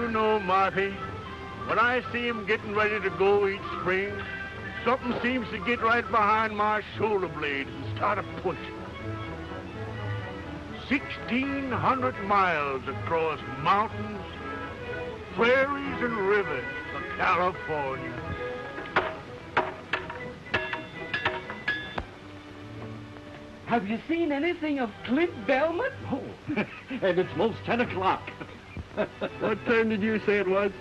know, Marty, when I see him getting ready to go each spring, something seems to get right behind my shoulder blade and start a punching. 1,600 miles across mountains, prairies, and rivers for California. Have you seen anything of Clint Belmet? Oh, and it's most 10 o'clock. What time did you say it was?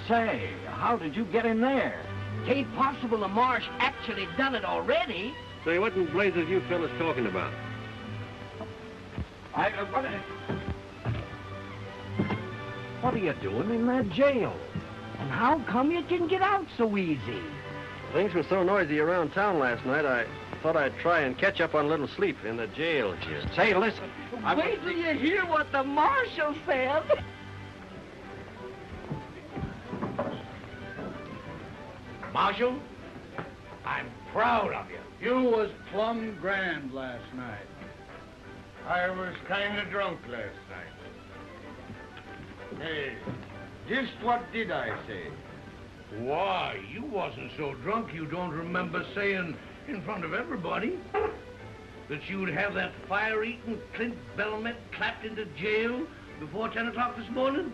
Say, how did you get in there? Ain't possible the Marsh actually done it already. Say, what in blazes you fellas talking about? What are you doing in that jail? And how come you can get out so easy? Things were so noisy around town last night, I thought I'd try and catch up on a little sleep in the jail here. Say, listen. Wait till you hear what the marshal said. Marshal, I'm proud of you. You was plumb grand last night. I was kind of drunk last night. Hey, just what did I say? Why, you wasn't so drunk you don't remember saying in front of everybody that you'd have that fire-eating Clint Belmet clapped into jail before 10 o'clock this morning?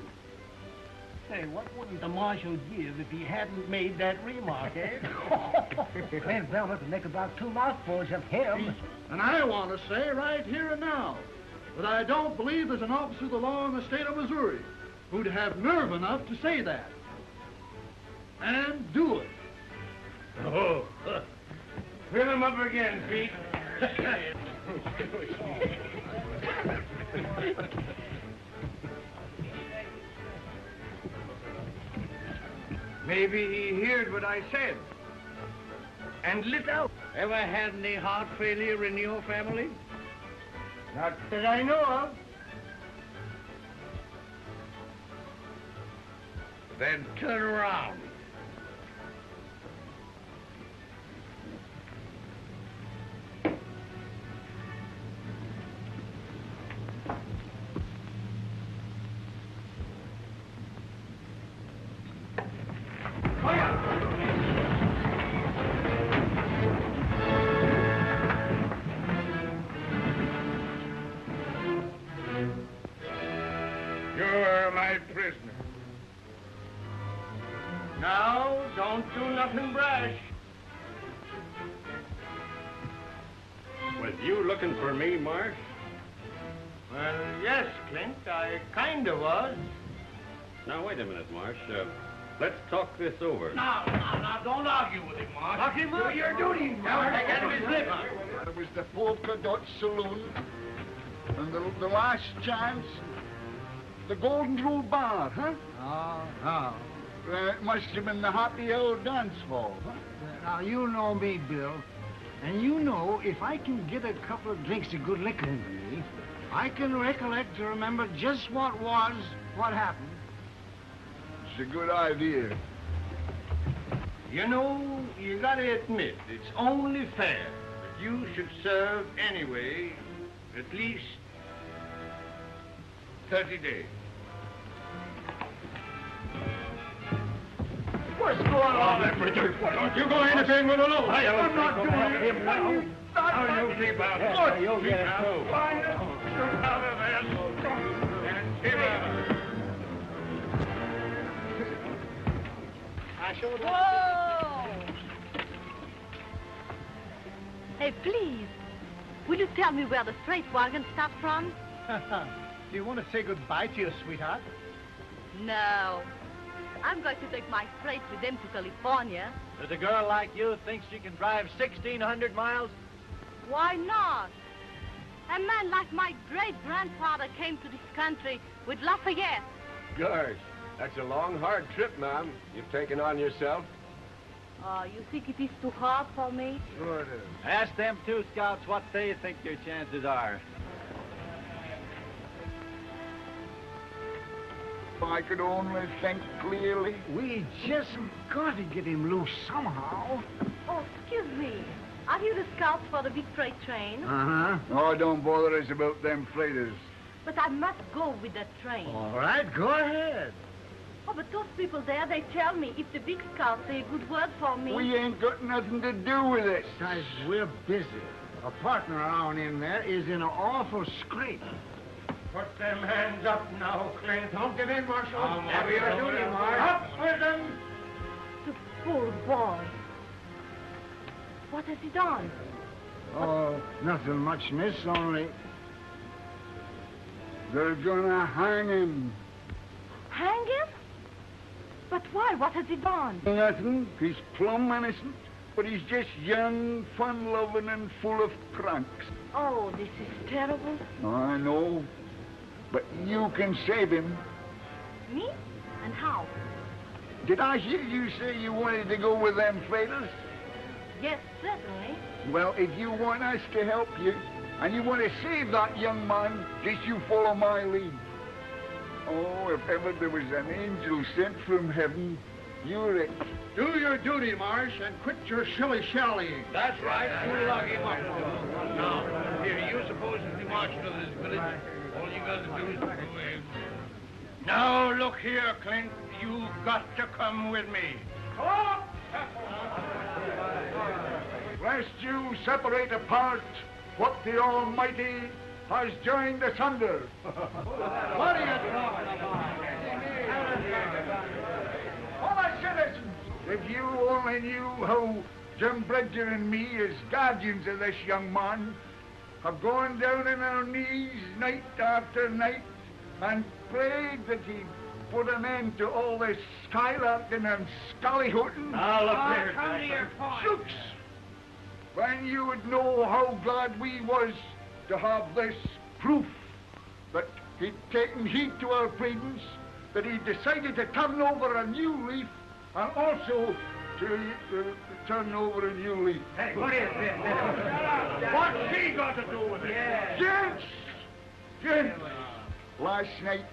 Hey, what wouldn't the marshal give if he hadn't made that remark, eh? Clint Belmet would make about 2 mouthfuls of him. And I want to say right here and now that I don't believe there's an officer of the law in the state of Missouri who'd have nerve enough to say that. And do it. Oh, fill him up again, Pete. Maybe he heard what I said and lit out. Ever had any heart failure in your family? Not that I know of. Then turn around. You're my prisoner. Now, don't do nothing brash. Was you looking for me, Marsh? Well, yes, Clint, I kinda was. Now, wait a minute, Marsh. Let's talk this over. Now, don't argue with him, Marsh. Lock him up. Do your duty. Now, take out of his lip. It was the polka dot saloon, and the last chance, the Golden Rule Bar, huh? Oh. It must have been the Happy Hour dance hall, huh? Now, you know me, Bill. And you know, if I can get a couple of drinks of good liquor into me, I can recollect to remember just what happened. It's a good idea. You know, you gotta admit, it's only fair that you should serve anyway at least 30 days. What's going on there, Richard? Don't you go anything with a load. I'm not doing it. Now, you keep out. Look, you'll get it, too. Get out of there. And keep out. Whoa! Hey, please, will you tell me where the freight wagon stopped from? Do you want to say goodbye to your sweetheart? No. I'm going to take my freight with them to California. Does a girl like you think she can drive 1,600 miles? Why not? A man like my great-grandfather came to this country with Lafayette. Gosh, that's a long, hard trip, ma'am. You've taken on yourself. Oh, you think it is too hard for me? Sure it is. Ask them 2 scouts what they think your chances are. If I could only think clearly. We just got to get him loose somehow. Oh, excuse me. Are you the scouts for the big freight train? Uh-huh. Oh, don't bother us about them freighters. But I must go with that train. All right, go ahead. Oh, but those people there, they tell me if the big scouts say a good word for me. We ain't got nothing to do with it. Besides, we're busy. A partner of ours in there is in an awful scrape. Put them hands up now, Clint. Don't give in, Marshal. Never your duty, Marshal. Up with them! The poor boy. What has he done? Oh, nothing much, miss, only... They're gonna hang him. Hang him? But why? What has he done? Nothing. He's plumb innocent. But he's just young, fun-loving, and full of pranks. Oh, this is terrible. I know. But you can save him. Me? And how? Did I hear you say you wanted to go with them traders? Yes, certainly. Well, if you want us to help you, and you want to save that young man, just you follow my lead. Oh, if ever there was an angel sent from heaven, you're it. Do your duty, Marsh, and quit your shilly-shallying. That's right. You lock him up. Now, here, you suppose if we march into this village, all you got to do is go in. Now, look here, Clint. You've got to come with me. Lest you separate apart what the Almighty has joined asunder. What are you talking about? All my citizens, if you only knew how Jim Bridger and me, as guardians of this young man, have gone down on our knees night after night and prayed that he'd put an end to all this skylarking and scallyhooting. Now, look here. Come to your point. Shooks! Then you would know how glad we was to have this proof that he'd taken heed to our pleadings, that he decided to turn over a new leaf, and also to turn over a new leaf. Hey, what is this? What's he got to do with it? Gents! Gents! Last night,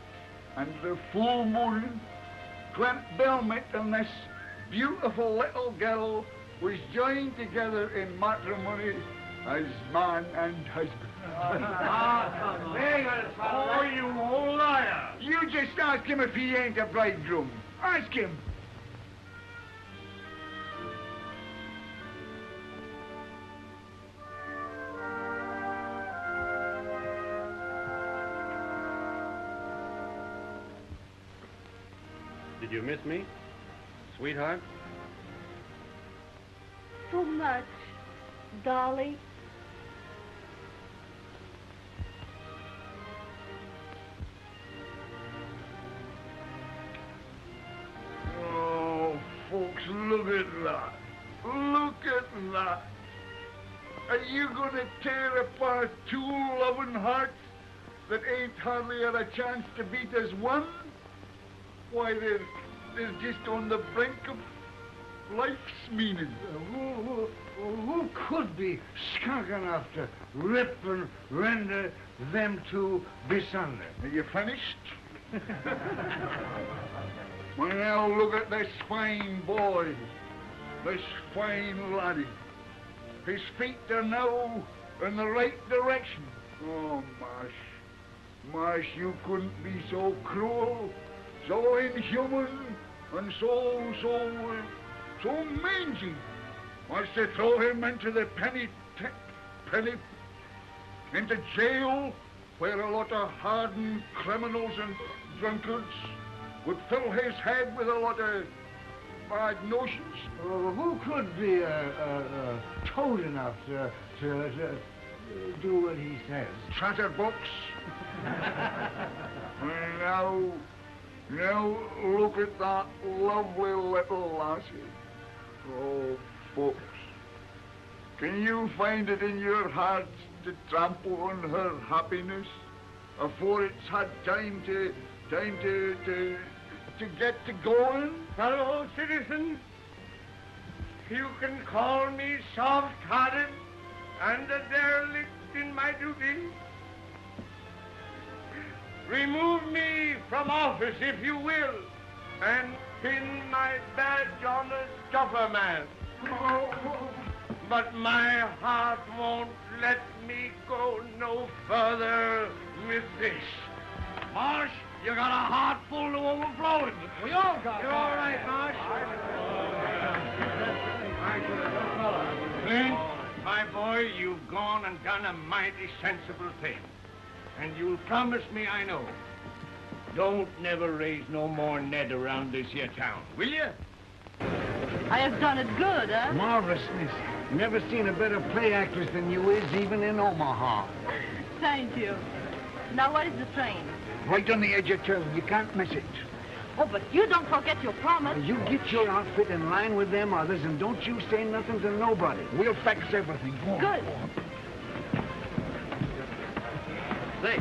under the full moon, Clint Belmet and this beautiful little girl was joined together in matrimony as man and husband. Oh, you old liar! You just ask him if he ain't a bridegroom. Ask him. Did you miss me, sweetheart? So much, darling. Oh, folks, look at that. Look at that. Are you going to tear apart two loving hearts that ain't hardly had a chance to beat as one? Why, they're just on the brink of life's meaning. Who could be skunk enough to rip and render them two bisunder? Are you finished? Well, now look at this fine boy, this fine laddie. His feet are now in the right direction. Oh, Marsh, you couldn't be so cruel, so inhuman, and so mangy as to throw him into the into jail, where a lot of hardened criminals and drunkards would fill his head with a lot of bad notions. Who could be toad enough to do what he says? Chatterbox. Now look at that lovely little lassie. Oh, folks, can you find it in your hearts to trample on her happiness afore it's had time to get to going? Fellow citizens, you can call me soft-hearted and a derelict in my duty. Remove me from office, if you will, and pin my badge on a stuffer man. But my heart won't let me go no further with this. Marsh, You got a heart full to overflowing. We all got You're all right, Marsh. Clint, my boy, you've gone and done a mighty sensible thing. And you'll promise me, I know, don't never raise no more Ned around this here town, will you? I have done it good, huh? Marvelous, miss. Never seen a better play actress than you is, even in Omaha. Thank you. Now, what is the train? Right on the edge of town. You can't miss it. Oh, but you don't forget your promise. You get your outfit in line with them others, and don't you say nothing to nobody. We'll fix everything. Go on. Good. Say,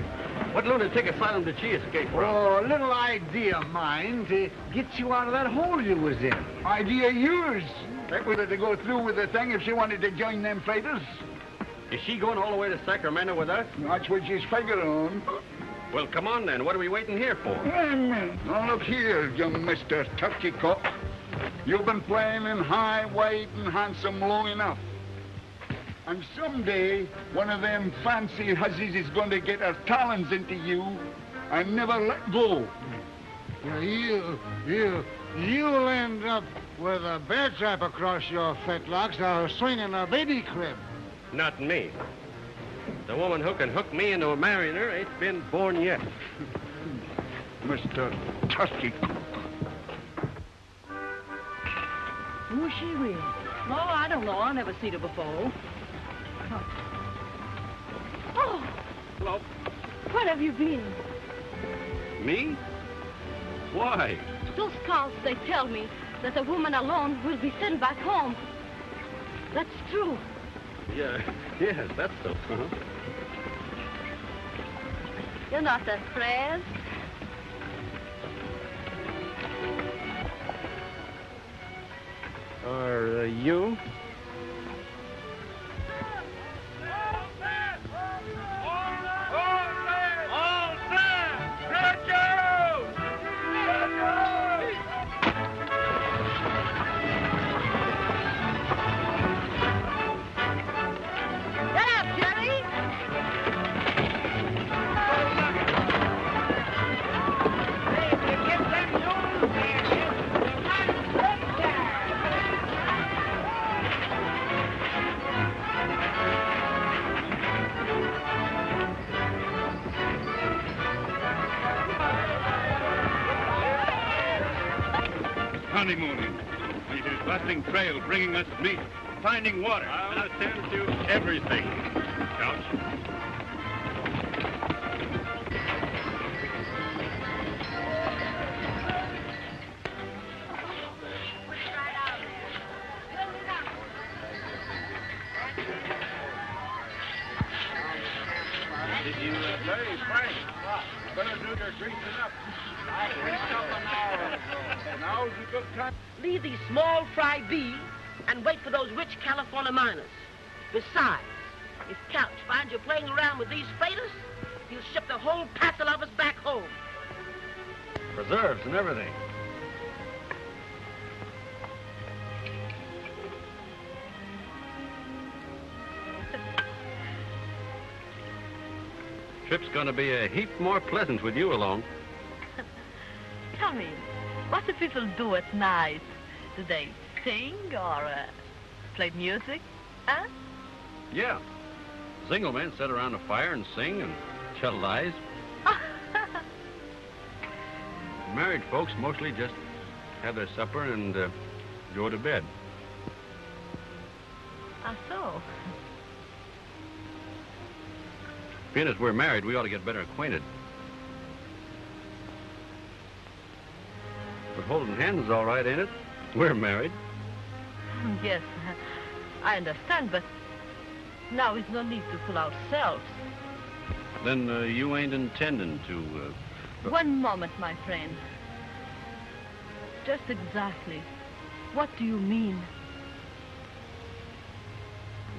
what lunatic asylum did she escape from? Oh, a little idea of mine to get you out of that hole you was in. Idea yours. That was her to go through with the thing if she wanted to join them fighters. Is she going all the way to Sacramento with us? That's what she's figuring on. Well, come on then. What are we waiting here for? Now look here, young Mr. Turkey Cock. You've been playing in high, wide, and handsome long enough. And someday, one of them fancy hussies is going to get her talons into you and never let go. Well, you'll end up with a bear trap across your fetlocks or swinging a baby crib. Not me. The woman who can hook me into marrying her ain't been born yet. Mr. Turkey Cock. Who is she really? No, I don't know. I never seen her before. Oh! Hello? Where have you been? Me? Why? Those scouts, they tell me that a woman alone will be sent back home. That's true. Yeah, yes, that's so. You're not afraid? Are you? Honeymooning. We did busting trail, bringing us meat, finding water. I'll attend to everything. Couch. Did you say, Frank? Better do your greasing up. Now's a good time. Leave these small fry bees and wait for those rich California miners. Besides, if Couch finds you playing around with these freighters, he'll ship the whole passel of us back home. Preserves and everything. Trip's gonna be a heap more pleasant with you along. Tell me, what do people do at night? Do they sing or play music? Huh? Yeah. Single men sit around a fire and sing and tell lies. Married folks mostly just have their supper and go to bed. So? Being as we're married, we ought to get better acquainted. But holding hands is all right, ain't it? We're married. Yes, I understand, but now is no need to fool ourselves. Then you ain't intending to... One moment, my friend. Just exactly. What do you mean?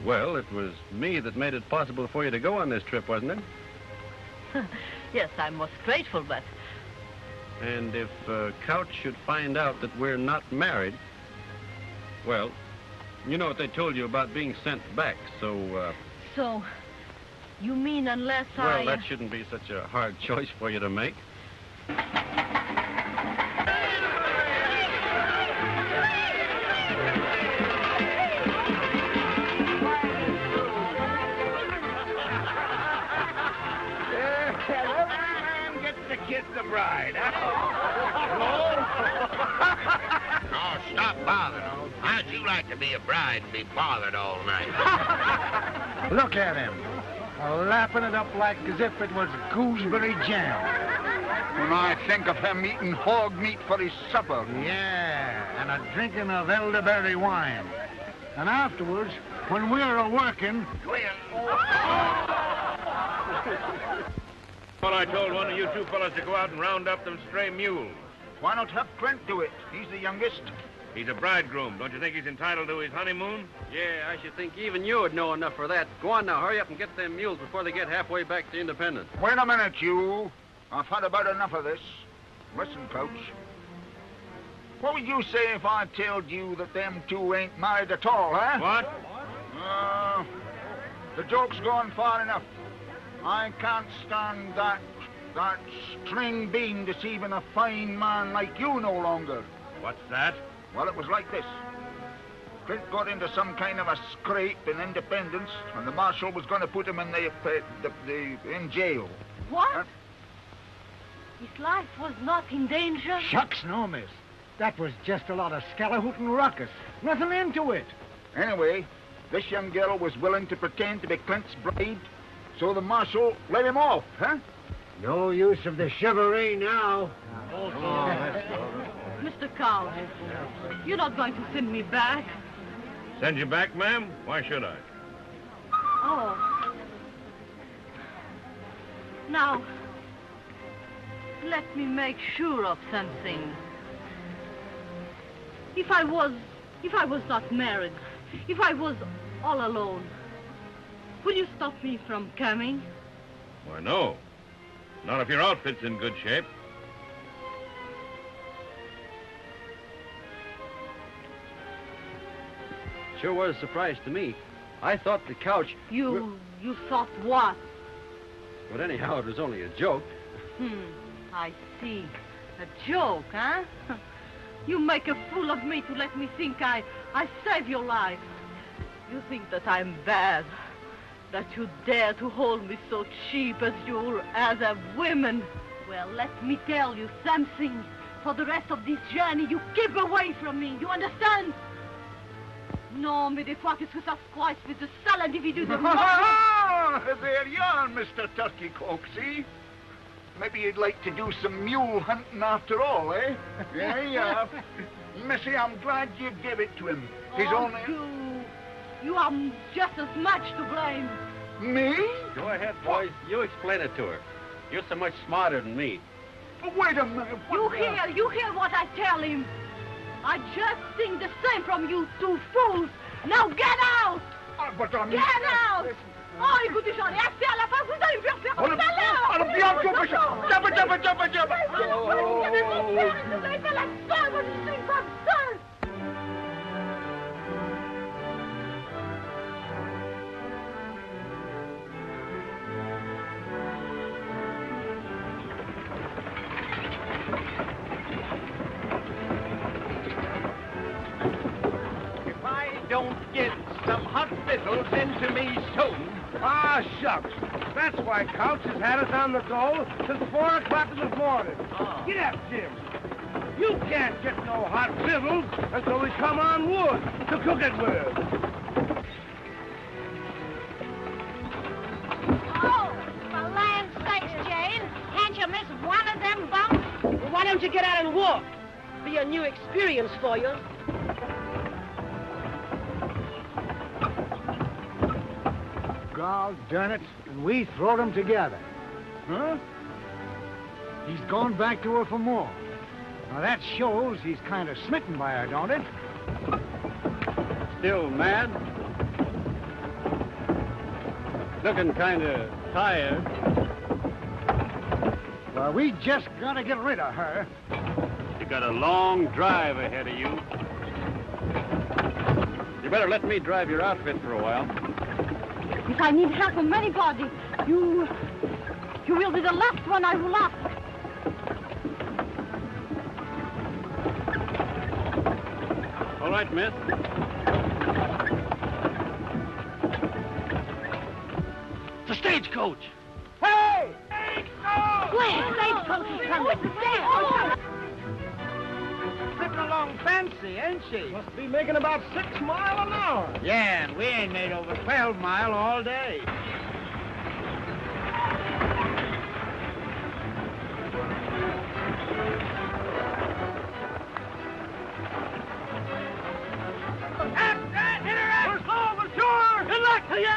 Well, it was me that made it possible for you to go on this trip, wasn't it? Yes, I'm most grateful, but... And if Couch should find out that we're not married, well, you know what they told you about being sent back, so... So, you mean unless Well, that shouldn't be such a hard choice for you to make. Kiss the bride, huh? Oh, stop bothering. How'd you like to be a bride and be bothered all night? Look at him, lapping it up like as if it was gooseberry jam. When I think of him eating hog meat for his supper. Yeah, and a drinking of elderberry wine. And afterwards, when we're a-working... Well, I told one of you two fellas to go out and round up them stray mules. Why not have Clint do it? He's the youngest. He's a bridegroom. Don't you think he's entitled to his honeymoon? Yeah, I should think even you would know enough for that. Go on now, hurry up and get them mules before they get halfway back to Independence. Wait a minute, you. I've had about enough of this. Listen, Coach. What would you say if I told you that them two ain't married at all, huh? What? The joke's gone far enough. I can't stand that string bean deceiving a fine man like you no longer. What's that? Well, it was like this. Clint got into some kind of a scrape in Independence, and the marshal was going to put him in in jail. What? His life was not in danger? Shucks, no, miss. That was just a lot of scallahootin' ruckus. Nothing into it. Anyway, this young girl was willing to pretend to be Clint's bride, so the marshal let him off, huh? No use of the chivalry now. Mr. Couch, you're not going to send me back? Send you back, ma'am? Why should I? Oh. Now, let me make sure of something. If I was not married, if I was all alone, will you stop me from coming? Why, no. Not if your outfit's in good shape. Sure was a surprise to me. I thought the couch... You thought what? But anyhow, it was only a joke. I see. A joke, huh? You make a fool of me to let me think I saved your life. You think that I'm bad, that you dare to hold me so cheap as you're as a woman. Well, let me tell you something. For the rest of this journey, you keep away from me. You understand? Non, mais des fois, qu'est-ce que ça se croit, espèce de sale individu de moi? There you are, Mr. Turkey Coaxy. Maybe you'd like to do some mule hunting after all, eh? Yeah, yeah. Missy, I'm glad you gave it to him. He's only... You are just as much to blame. Me? Go ahead, boys. You explain it to her. You're so much smarter than me. Wait a minute. You hear what I tell him. I just think the same from you two fools. Now get out! But I'm... Get out! Oh, écoutez, j'en ai assez à la fin. Vous allez me faire faire tout à l'heure. Jump! Vous avez fait la seule, moi je suis pas seule. Don't get some hot victuals into me soon. Ah, shucks. That's why Couch has had us on the go since 4 o'clock in the morning. Get up, Jim. You can't get no hot victuals until we come on wood to cook it with. Oh, for land's sakes, Jane. Can't you miss one of them bumps? Well, why don't you get out and walk? Be a new experience for you. God darn it, and we throwed them together. Huh? He's gone back to her for more. Now that shows he's kind of smitten by her, don't it? Still mad? Looking kind of tired. Well, we just gotta get rid of her. You got a long drive ahead of you. You better let me drive your outfit for a while. If I need help from anybody, you will be the last one I will ask. All right, miss. The stagecoach! Hey! Where? Stagecoach is coming. What's the stagecoach? Slipping along fancy, ain't she? Must be making about 6 miles an hour. Yeah, and we ain't made over 12 mile all day. Good luck to you!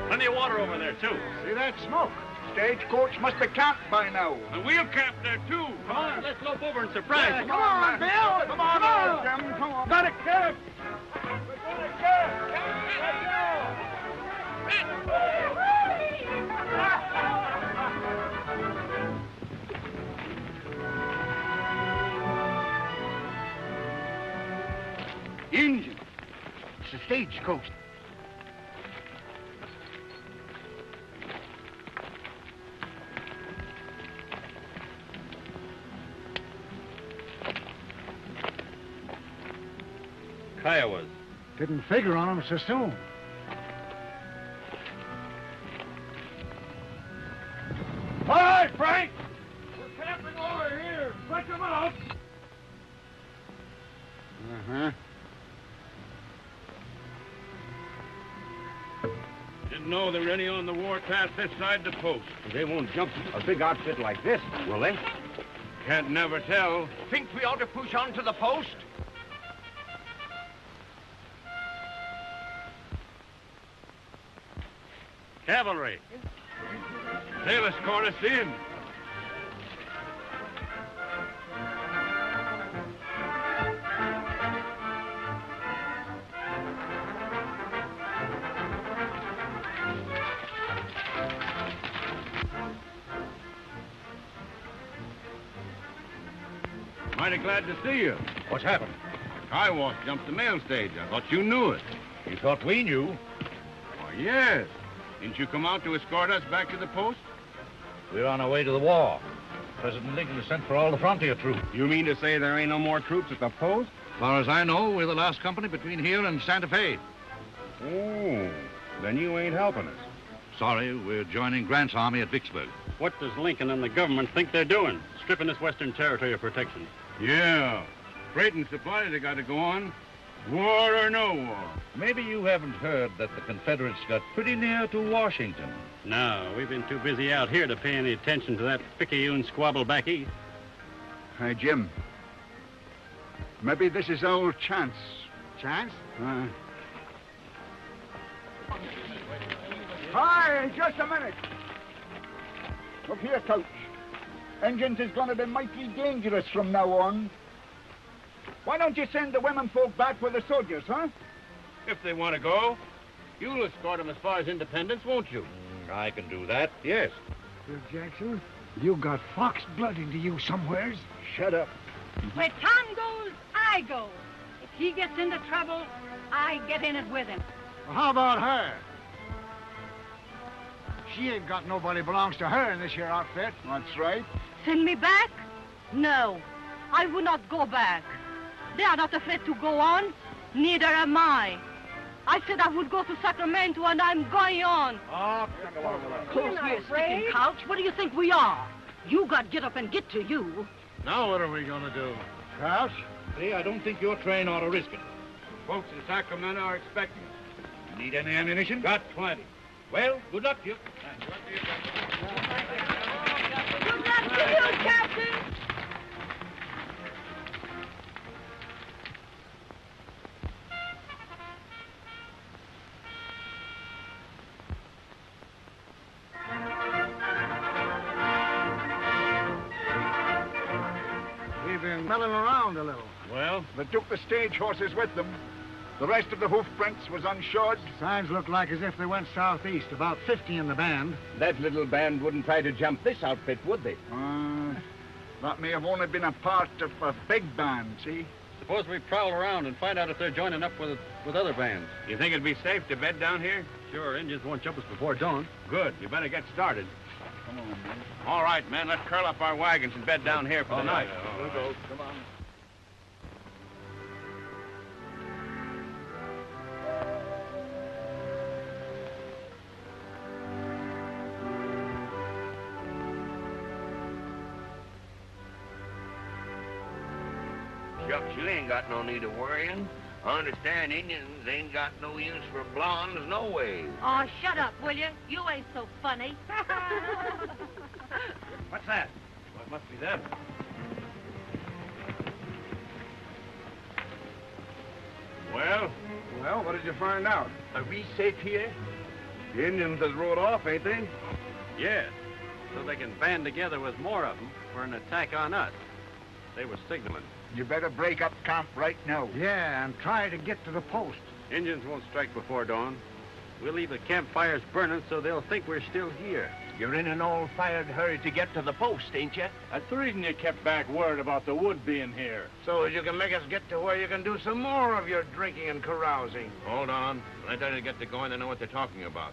Plenty of water over there, too. See that smoke? Stagecoach must be camped by now. And we'll camp there, too. Come on, let's lope over and surprise them. Come on, Bill! Come on, Jim, come on. Got it, camp! We're gonna camp! Engine. It's a stagecoach. Kiowas. Didn't figure on them so soon. All right, Frank. We're camping over here. Stretch them out. Uh-huh. Didn't know there were any on the warpath this side the post. They won't jump a big outfit like this, will they? Can't never tell. Think we ought to push on to the post? Cavalry. They'll escort us in. Mighty glad to see you. What's happened? Kiowas jumped the mail stage. I thought you knew it. You thought we knew? Why, yes. Didn't you come out to escort us back to the post? We're on our way to the war. President Lincoln has sent for all the frontier troops. You mean to say there ain't no more troops at the post? As far as I know, we're the last company between here and Santa Fe. Oh, then you ain't helping us. Sorry, we're joining Grant's army at Vicksburg. What does Lincoln and the government think they're doing? Stripping this western territory of protection. Yeah. Freight and supplies they got to go on. War or no war. Maybe you haven't heard that the Confederates got pretty near to Washington. No, we've been too busy out here to pay any attention to that picayune squabble back east. Hey, Jim. Maybe this is our chance. Chance? Hi, just a minute. Look here, Coach. Engines is going to be mighty dangerous from now on. Why don't you send the women folk back with the soldiers, huh? If they want to go, you'll escort them as far as Independence, won't you? I can do that, yes. Bill Jackson, you got fox blood into you somewheres. Shut up. Where Tom goes, I go. If he gets into trouble, I get in it with him. Well, how about her? She ain't got nobody belongs to her in this here outfit. That's right. Send me back? No, I will not go back. They are not afraid to go on. Neither am I. I said I would go to Sacramento, and I'm going on. Oh, Close here, sticking couch. What do you think we are? You got get up and get to you. Now what are we going to do? Crouch. See, I don't think your train ought to risk it. Folks in Sacramento are expecting us. Need any ammunition? Got plenty. Well, good luck to you. Good luck to you, Captain. We've been milling around a little. Well, They took the stage horses with them. The rest of the hoof prints was unshod. Signs look like as if they went southeast, about 50 in the band. That little band wouldn't try to jump this outfit, would they? That may have only been a part of a big band, see? Suppose we prowl around and find out if they're joining up with other bands. You think it'd be safe to bed down here? Sure, Indians won't jump us before dawn. Good. You better get started. Come on, man. All right, men. Let's curl up our wagons and bed down here for the night. We'll go. Come on. Shucks, you ain't got no need of worrying. I understand Indians ain't got no use for blondes, no way. Oh, shut up, will you? You ain't so funny. What's that? Well, it must be them. Well? Well, what did you find out? Are we safe here? The Indians has rode off, ain't they? Yes, so they can band together with more of them for an attack on us. They were signaling. You better break up camp right now. Yeah, and try to get to the post. Indians won't strike before dawn. We'll leave the campfires burning so they'll think we're still here. You're in an all-fired hurry to get to the post, ain't you? That's the reason you kept back word about the wood being here. So as you can make us get to where you can do some more of your drinking and carousing. Hold on. When I tell you to get to going, they know what they're talking about.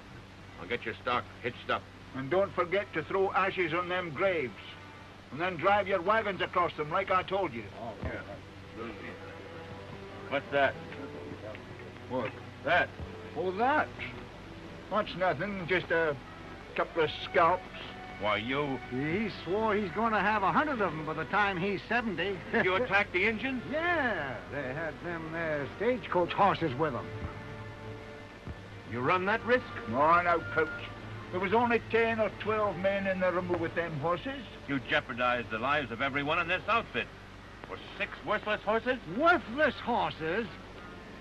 I'll get your stock hitched up. And don't forget to throw ashes on them graves. And then drive your wagons across them like I told you. Oh, yeah. What's that? What? That. Oh, that? That's nothing, just a couple of scalps. Why, you... He swore he's going to have 100 of them by the time he's 70. You attacked the Indians? Yeah, they had them stagecoach horses with them. You run that risk? No, no, Coach. There was only 10 or 12 men in the room with them horses. You jeopardized the lives of everyone in this outfit. For 6 worthless horses? Worthless horses?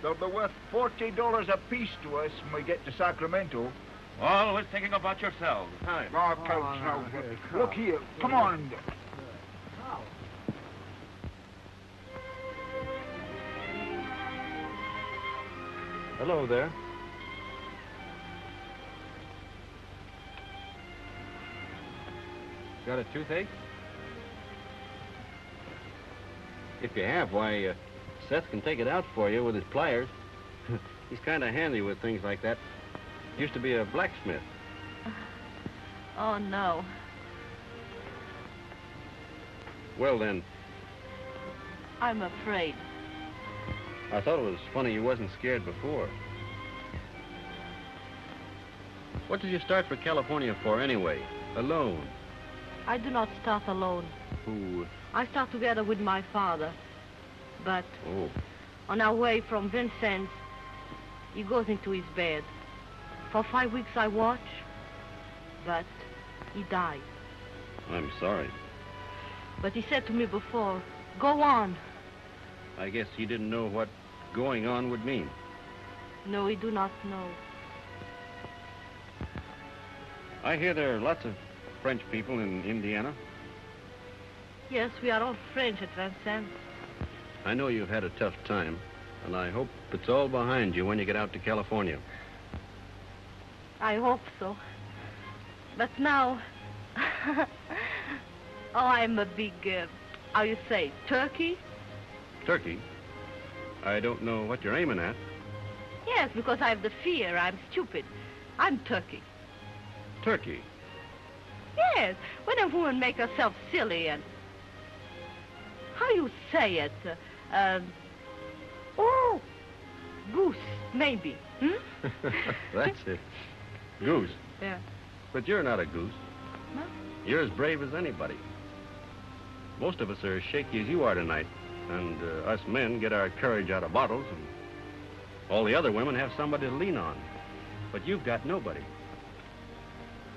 They'll be worth $40 apiece to us when we get to Sacramento. Always thinking about yourselves. Time. Oh, Coach, no. Look here. Come on. Hello there. Got a toothache? If you have, why, Seth can take it out for you with his pliers. He's kind of handy with things like that. Used to be a blacksmith. Oh, no. Well, then, I'm afraid. I thought it was funny you wasn't scared before. What did you start for California for, anyway? Alone? I do not start alone. Who? I start together with my father. But on our way from Vincennes, he goes into his bed. For 5 weeks I watch, but he died. I'm sorry. But he said to me before, go on. I guess he didn't know what going on would mean. No, he do not know. I hear there are lots of French people in Indiana. Yes, we are all French at Vincennes. I know you've had a tough time, and I hope it's all behind you when you get out to California. I hope so. But now... I'm a big, how you say, turkey? Turkey? I don't know what you're aiming at. Yes, because I have the fear. I'm stupid. I'm turkey. Turkey? Yes, when a woman makes herself silly and... How you say it? Goose, maybe. Hmm? That's it. Goose. Yeah. But you're not a goose. No? You're as brave as anybody. Most of us are as shaky as you are tonight. And us men get our courage out of bottles, and all the other women have somebody to lean on. But you've got nobody.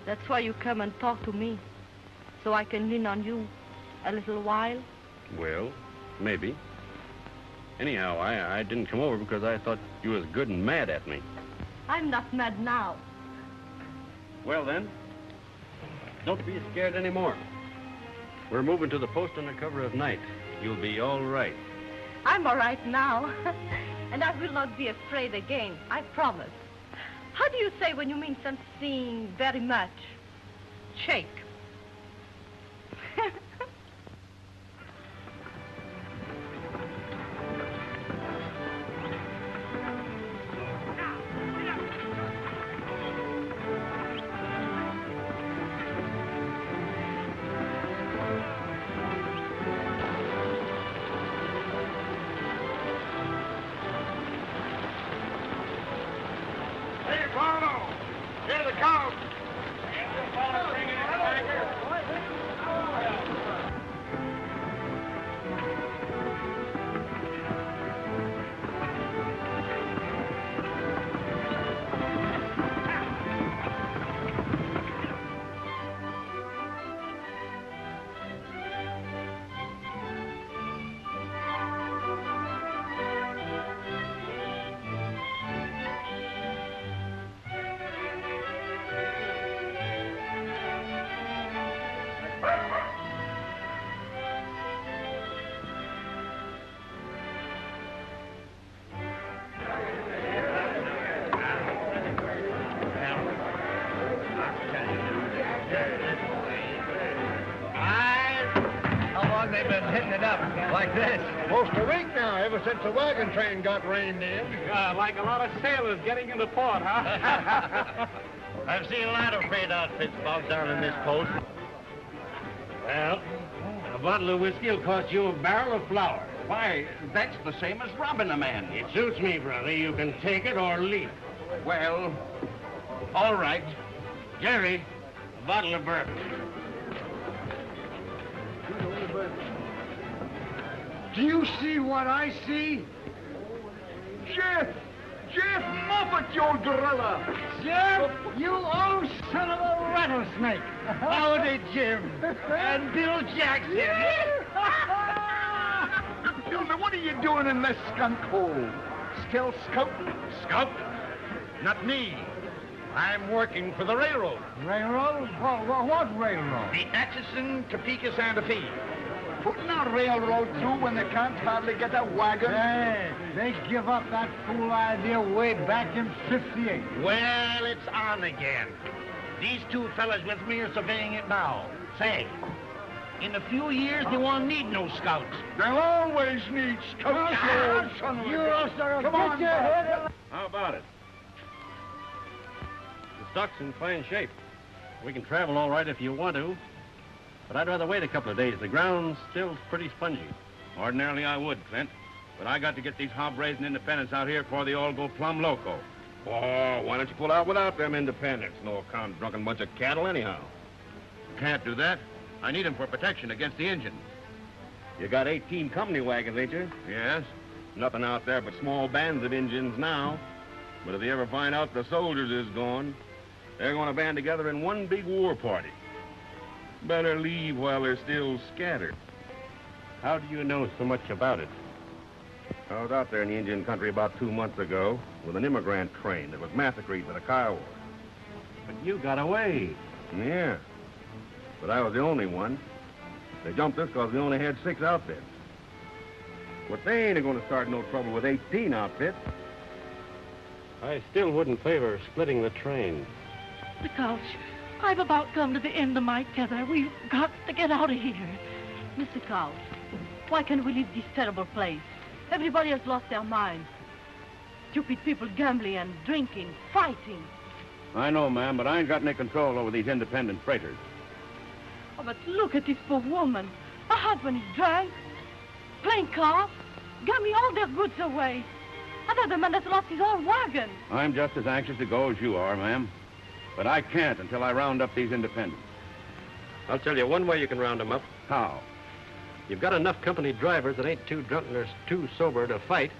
That's why you come and talk to me, so I can lean on you a little while. Well, maybe. Anyhow, I didn't come over because I thought you was good and mad at me. I'm not mad now. Well, then, don't be scared anymore. We're moving to the post under cover of night. You'll be all right. I'm all right now. And I will not be afraid again, I promise. How do you say when you mean something very much? Shake. Follow! Here they come! They've been hitting it up like this. Most a week now, ever since the wagon train got reined in. Like a lot of sailors getting into port, huh? I've seen a lot of freight outfits bogged down in this post. Well, a bottle of whiskey will cost you a barrel of flour. Why, that's the same as robbing a man. It suits me, brother. You can take it or leave it. Well, all right. Jerry, a bottle of bourbon. Do you see what I see? Jeff! Jeff Moffat, your gorilla! Jeff, you old son of a rattlesnake! Howdy, Jim. And Bill Jackson. Tell me, what are you doing in this skunk hole? Still scout? Scout? Not me. I'm working for the railroad. Railroad? What railroad? The Atchison, Topeka, Santa Fe. Putting a railroad through when they can't hardly get a wagon? Hey, they give up that fool idea way back in '58. Well, it's on again. These two fellas with me are surveying it now. Say, in a few years, they won't need no scouts. They'll always need scouts, you old son of a... Come on, your head. How about it? The stock's in fine shape. We can travel all right if you want to. But I'd rather wait a couple of days. The ground's still pretty spongy. Ordinarily, I would, Clint. But I got to get these hob-raising independents out here before they all go plumb loco. Oh, why don't you pull out without them independents? No account drunken bunch of cattle anyhow. Can't do that. I need them for protection against the Indians. You got 18 company wagons, ain't you? Yes. Nothing out there but small bands of Indians now. But if they ever find out the soldiers is gone, they're going to band together in one big war party. Better leave while they're still scattered. How do you know so much about it? I was out there in the Indian country about 2 months ago with an immigrant train that was massacred by the Kiowa. But you got away. Yeah. But I was the only one. They jumped us because we only had 6 outfits. But they ain't going to start no trouble with 18 outfits. I still wouldn't favor splitting the train. The Couch, I've about come to the end of my tether. We've got to get out of here. Mr. Couch, why can't we leave this terrible place? Everybody has lost their minds. Stupid people gambling and drinking, fighting. I know, ma'am, but I ain't got any control over these independent freighters. Oh, but look at this poor woman. Her husband is drunk, playing cards, gambling all their goods away. Another man has lost his own wagon. I'm just as anxious to go as you are, ma'am. But I can't until I round up these independents. I'll tell you one way you can round them up. How? You've got enough company drivers that ain't too drunk or too sober to fight.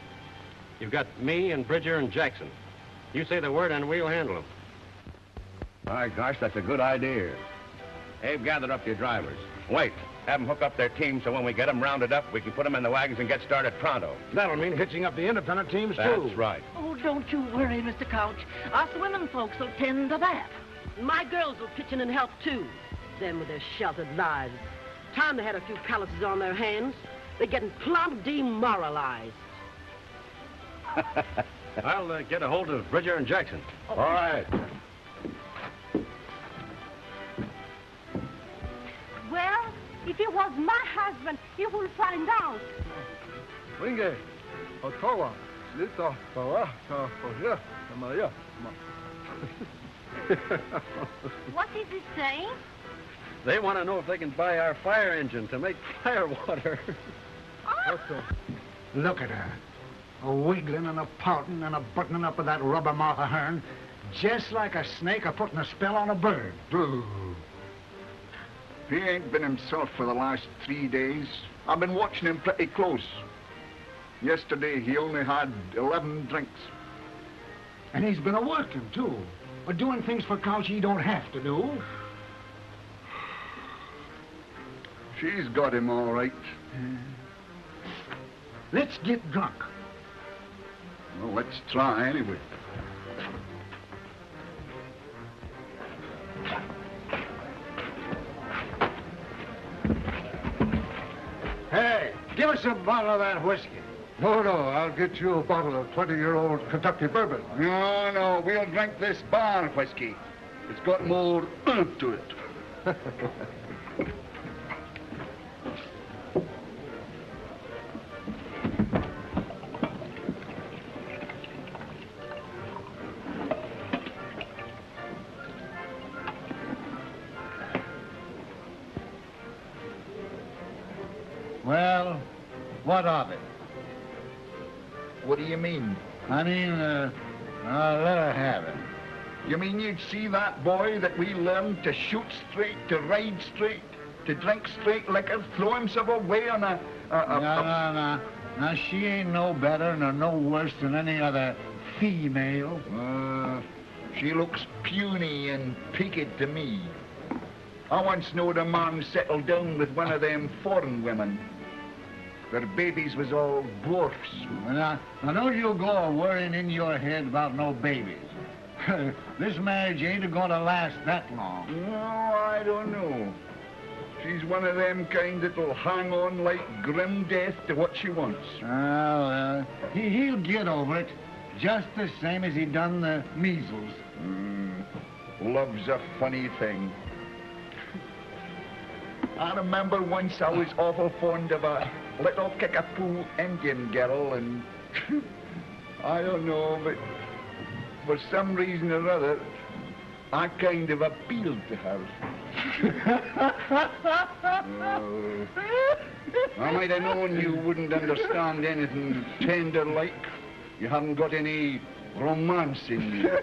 You've got me and Bridger and Jackson. You say the word and we'll handle them. My gosh, that's a good idea. Abe, gather up your drivers. Wait, have them hook up their teams so when we get them rounded up, we can put them in the wagons and get started pronto. That'll mean hitching up the independent teams, too. That's right. Oh, don't you worry, Mr. Couch. Us women folks will tend to that. My girls will pitch in and help, too. Them with their sheltered lives. Time they had a few calluses on their hands. They're getting plumb demoralized. I'll get a hold of Bridger and Jackson. All right. Well, if it was my husband, he will find out. Winge, Ottawa, Lita, Maria. What is he saying? They want to know if they can buy our fire engine to make firewater. Look at her. A wiggling and a pouting and a buttoning up of that rubber mouth of hern. Just like a snake a-putting a spell on a bird. He ain't been himself for the last 3 days. I've been watching him pretty close. Yesterday, he only had 11 drinks. And he's been a-working, too. But doing things for cows he don't have to do. She's got him all right. Let's get drunk. Well, let's try anyway. Hey, give us a bottle of that whiskey. No, I'll get you a bottle of 20-year-old Kentucky bourbon. No, we'll drink this bar whiskey. It's got more oomph to it. Well, what of it? What do you mean? I mean, I'll let her have it. You mean you'd see that boy that we learned to shoot straight, to ride straight, to drink straight liquor, throw himself away on a... No. Now, she ain't no better nor no worse than any other female. She looks puny and peaked to me. I once knowed a man settled down with one of them foreign women. Their babies was all dwarfs. Now don't you go a-worrying in your head about no babies. This marriage ain't gonna last that long. No, I don't know. She's one of them kind that'll hang on like grim death to what she wants. Well, he'll get over it, just the same as he done the measles. Love's a funny thing. I remember once I was awful fond of a little kickapoo Indian girl, and I don't know, but for some reason or other, I kind of appealed to her. I might have known you wouldn't understand anything tender-like. You haven't got any romance in you.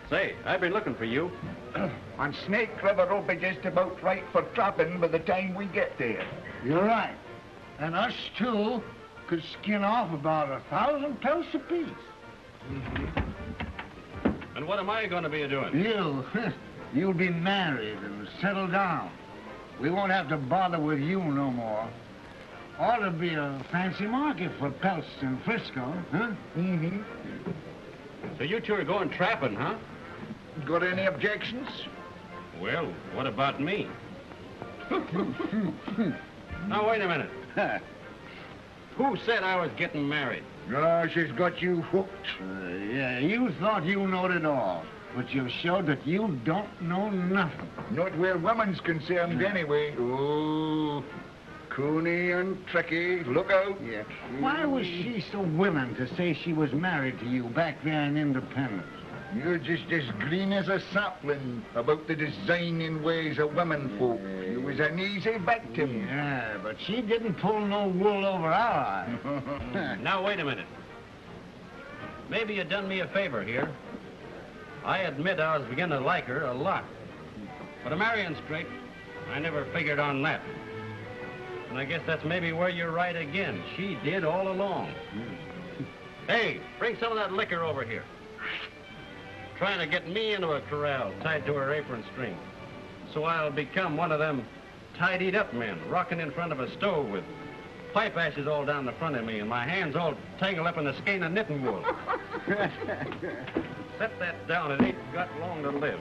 Say, I've been looking for you. And Snake River will be just about right for trapping by the time we get there. You're right. And us two could skin off about 1,000 pelts apiece. And what am I going to be doing? You'll be married and settled down. We won't have to bother with you no more. Ought to be a fancy market for pelts in Frisco, huh? So you two are going trapping, huh? Got any objections? Well, what about me? Now, wait a minute. Who said I was getting married? She's got you hooked. Yeah, you thought you knowed it all, but you've showed that you don't know nothing. Not where women's concerned, anyway. Oh, coony and tricky. Look out. Yeah. Why was she so willing to say she was married to you back there in Independence? You're just as green as a sapling about the designing ways of women folk. You was an easy victim. Yeah, but she didn't pull no wool over our eyes. Now, wait a minute. Maybe you done me a favor here. I admit I was beginning to like her a lot. But a marrying straight, I never figured on that. And I guess that's maybe where you're right again. She did all along. Hey, bring some of that liquor over here. Trying to get me into a corral tied to her apron string. So I'll become one of them tidied up men, rocking in front of a stove with pipe ashes all down the front of me and my hands all tangled up in a skein of knitting wool. Set that down, it ain't got long to live.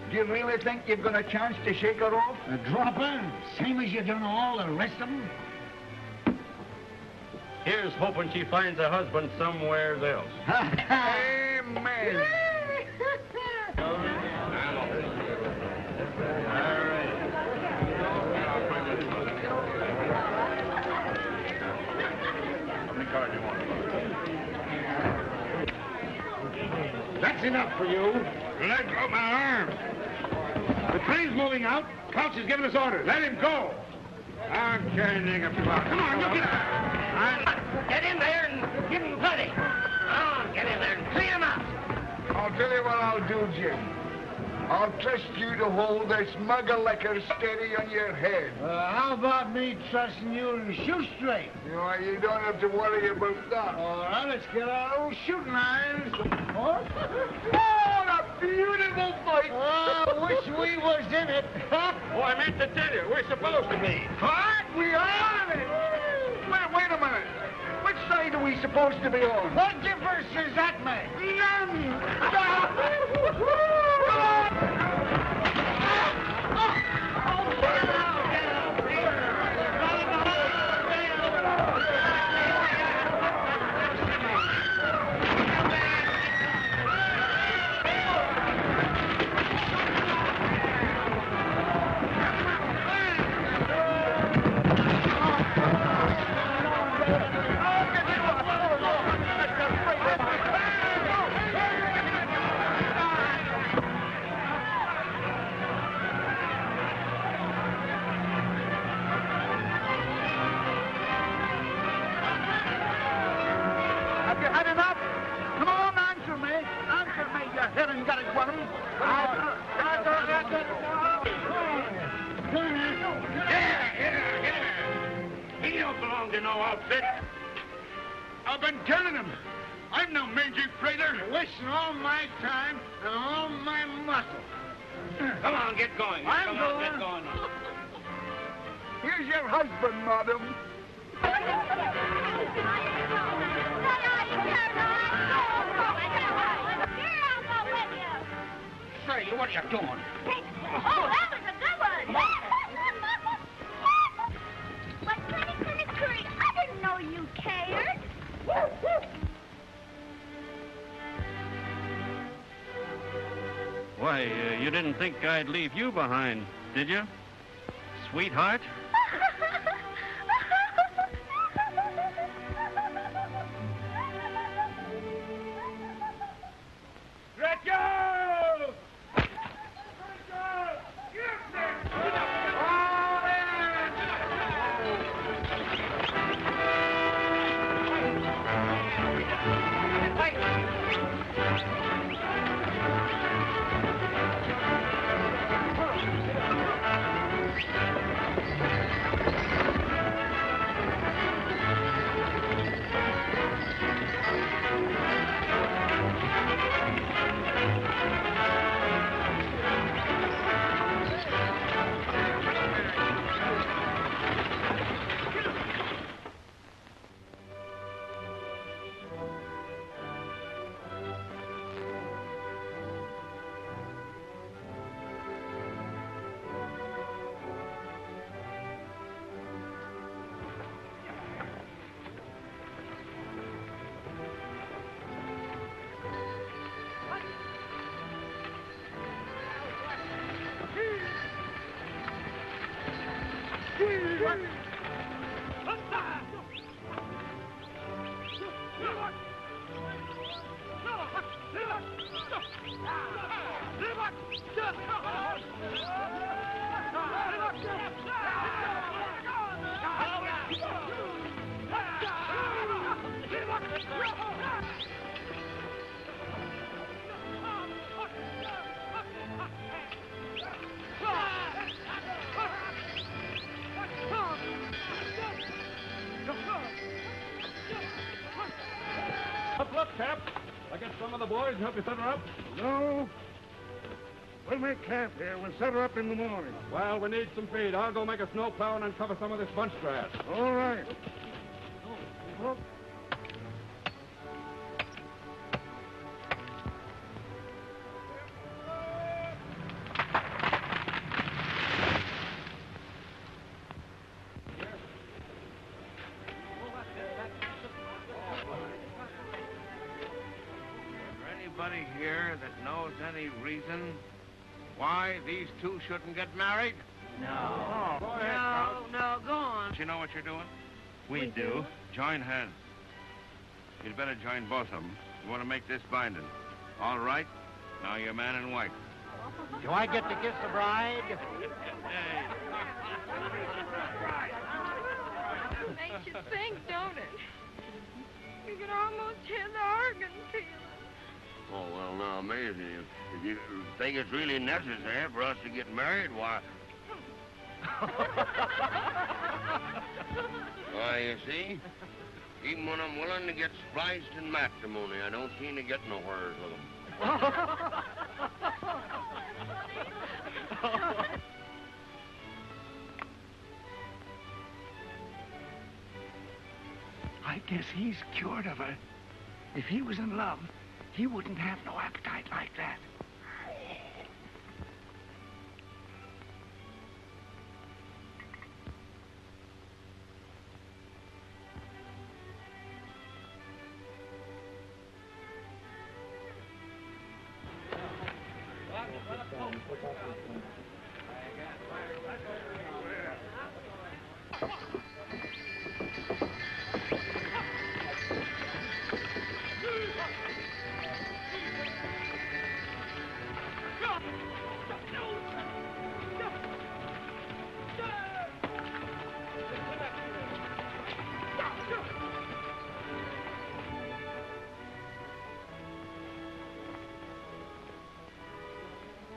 Do you really think you've got a chance to shake her off? A dropper, same as you done all the rest of them? Here's hoping she finds a husband somewhere else. Amen. That's enough for you. Let go my arm. The train's moving out. Crouch has given us orders. Let him go. I'm carrying up to our... Come on, you get out. Get in there and give him plenty. Come on, get in there and clean him out. I'll tell you what I'll do, Jim. I'll trust you to hold this mug of liquor steady on your head. How about me trusting you to shoot straight? You don't have to worry about that. All right, let's get our old shooting irons. Oh, a beautiful fight. Wish we was in it. Oh, I meant to tell you, we're supposed to be. What? We are in it. Wait a minute. Which side are we supposed to be on? What difference does that make? He don't belong to no outfit. I've been telling him. I'm no mangy freighter. Wasting all my time and all my muscle. Come on, get going. I'm going. Get going. Here's your husband, madam. Say, what are you doing? Oh, that was a good one. But Curry, I didn't know you cared. Why, you didn't think I'd leave you behind, did you? Sweetheart? Look, Cap. I get some of the boys and help you set her up? No. We'll make camp here. We'll set her up in the morning. Well, we need some feed. I'll go make a snow plow and uncover some of this bunch grass. All right. Look. Anybody here that knows any reason why these two shouldn't get married? No. Go ahead, Carl. No, go on. Do you know what you're doing? We do. Join hands. You'd better join both of them. You want to make this binding. All right? Now you're man and wife. Do I get to kiss the bride? Makes you think, don't it? You can almost hear the organ pealing. Oh, well, now, Maisie, if you think it's really necessary for us to get married, why... Why, you see, even when I'm willing to get spliced in matrimony, I don't seem to get nowhere with them. I guess he's cured of her. If he was in love, he wouldn't have no appetite like that.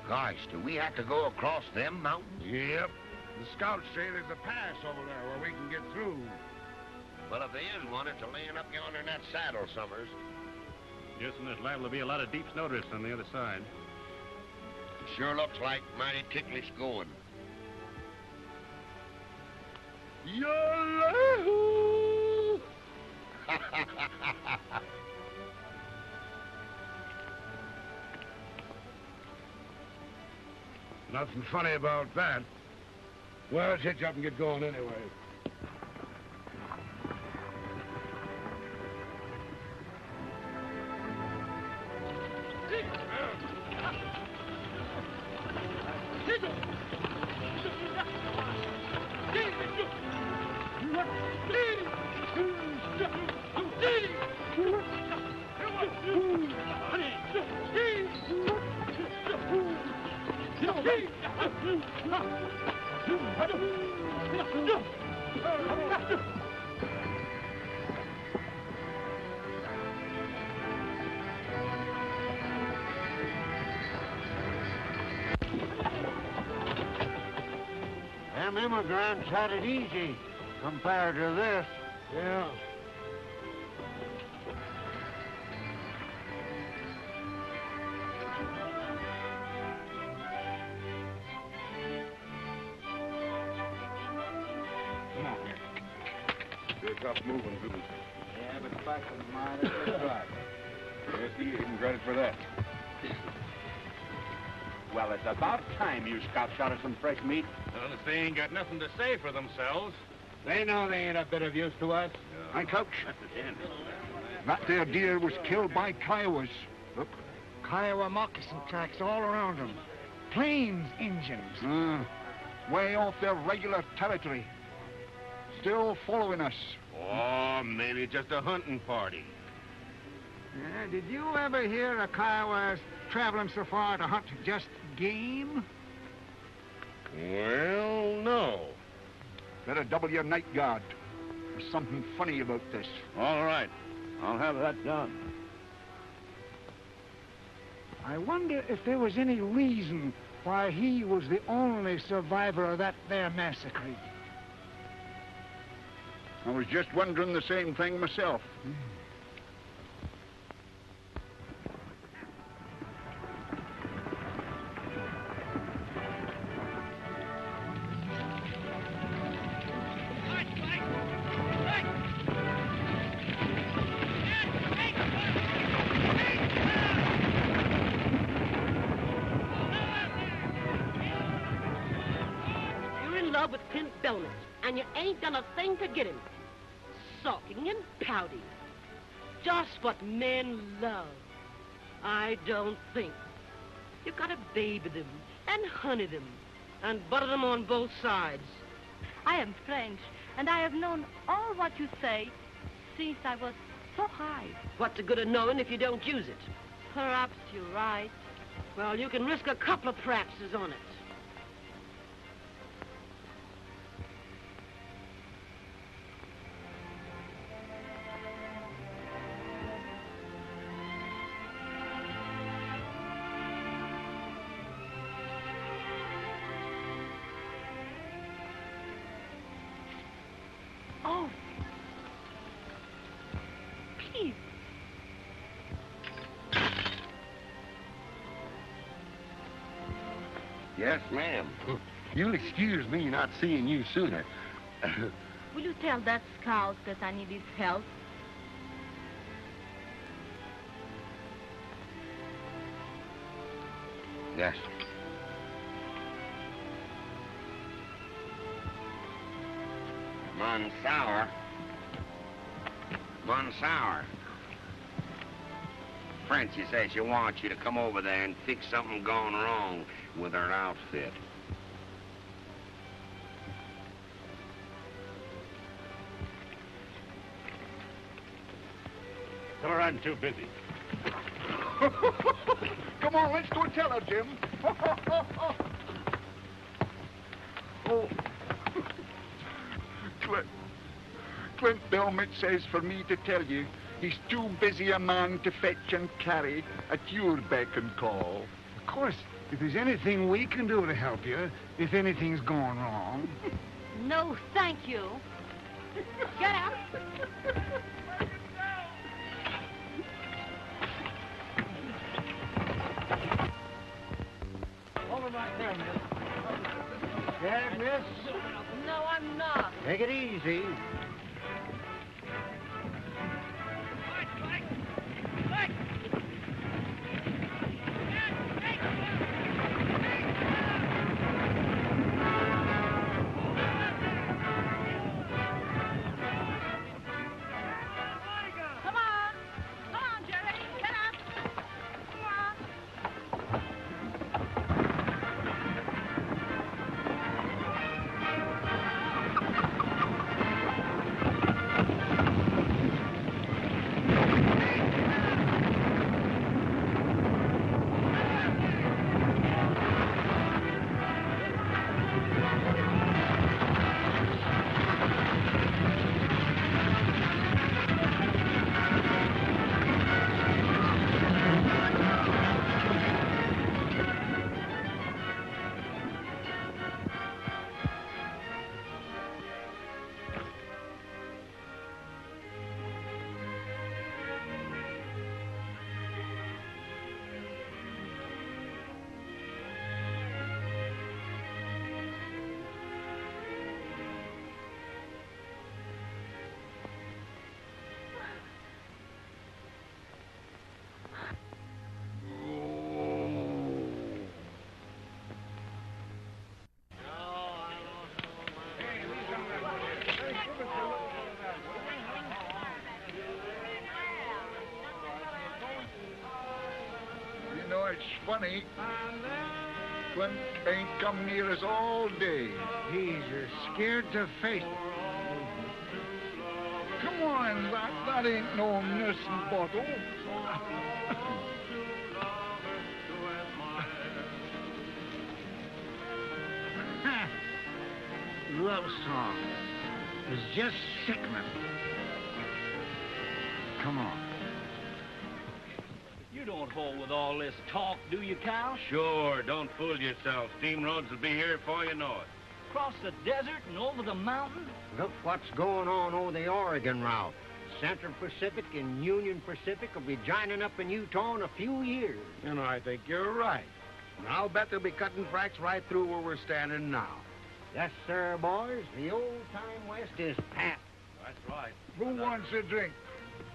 Gosh, do we have to go across them mountains? Yep. The scouts say there's a pass over there where we can get through. Well, if there is one, it's a laying up yonder in that saddle, Summers. Yes, and there's liable to be a lot of deep snowdrifts on the other side. It sure looks like mighty ticklish going. Yahoo! Nothing funny about that. Well, let's hitch up and get going anyway. Them immigrants had it easy compared to this. Yeah. Come on here. Sure tough moving, too. Yeah, but fucking mine is right. Yes, he even credit for that. Well, it's about time you scouts shot us some fresh meat. Well, if they ain't got nothing to say for themselves. They know they ain't a bit of use to us. Hi, Coach. That there deer was killed by Kiowas. Look. Kiowa moccasin tracks all around them. Plains Indians. Way off their regular territory. Still following us. Oh, maybe just a hunting party. Yeah, did you ever hear of Kiowas traveling so far to hunt just game? Well, no. Better double your night guard. There's something funny about this. All right. I'll have that done. I wonder if there was any reason why he was the only survivor of that there massacre. I was just wondering the same thing myself. You're in love with Clint Belmet, and you ain't done a thing to get him. Sulking and pouting. Just what men love. I don't think. You gotta baby them, and honey them, and butter them on both sides. I am French, and I have known all what you say since I was so high. What's the good of knowing if you don't use it? Perhaps you're right. Well, you can risk a couple of practices on it. Oh. Please. Yes, ma'am. You'll excuse me not seeing you sooner. Will you tell that scout that I need his help? Yes. Monsour. Francie says she wants you to come over there and fix something gone wrong with her outfit. Tell her I'm too busy. Come on, let's go tell her, Jim. Oh. Clint Belmet says for me to tell you he's too busy a man to fetch and carry at your beck and call. Of course, if there's anything we can do to help you, if anything's gone wrong. No, thank you. Get out. Over right there, miss. Scared, miss? No, I'm not. Take it easy. You know, it's funny. Clint ain't come near us all day. He's scared to face it. Come on, that ain't no nursing bottle. Love song. It's just sickening. Come on. You don't hold with all this talk, do you, Cal? Sure, don't fool yourself. Steam roads will be here before you know it. Across the desert and over the mountain? Look what's going on over the Oregon route. Central Pacific and Union Pacific will be joining up in Utah in a few years. And I think you're right. And I'll bet they'll be cutting fracks right through where we're standing now. Yes, sir, boys. The old-time West is packed. That's right. Who wants a drink?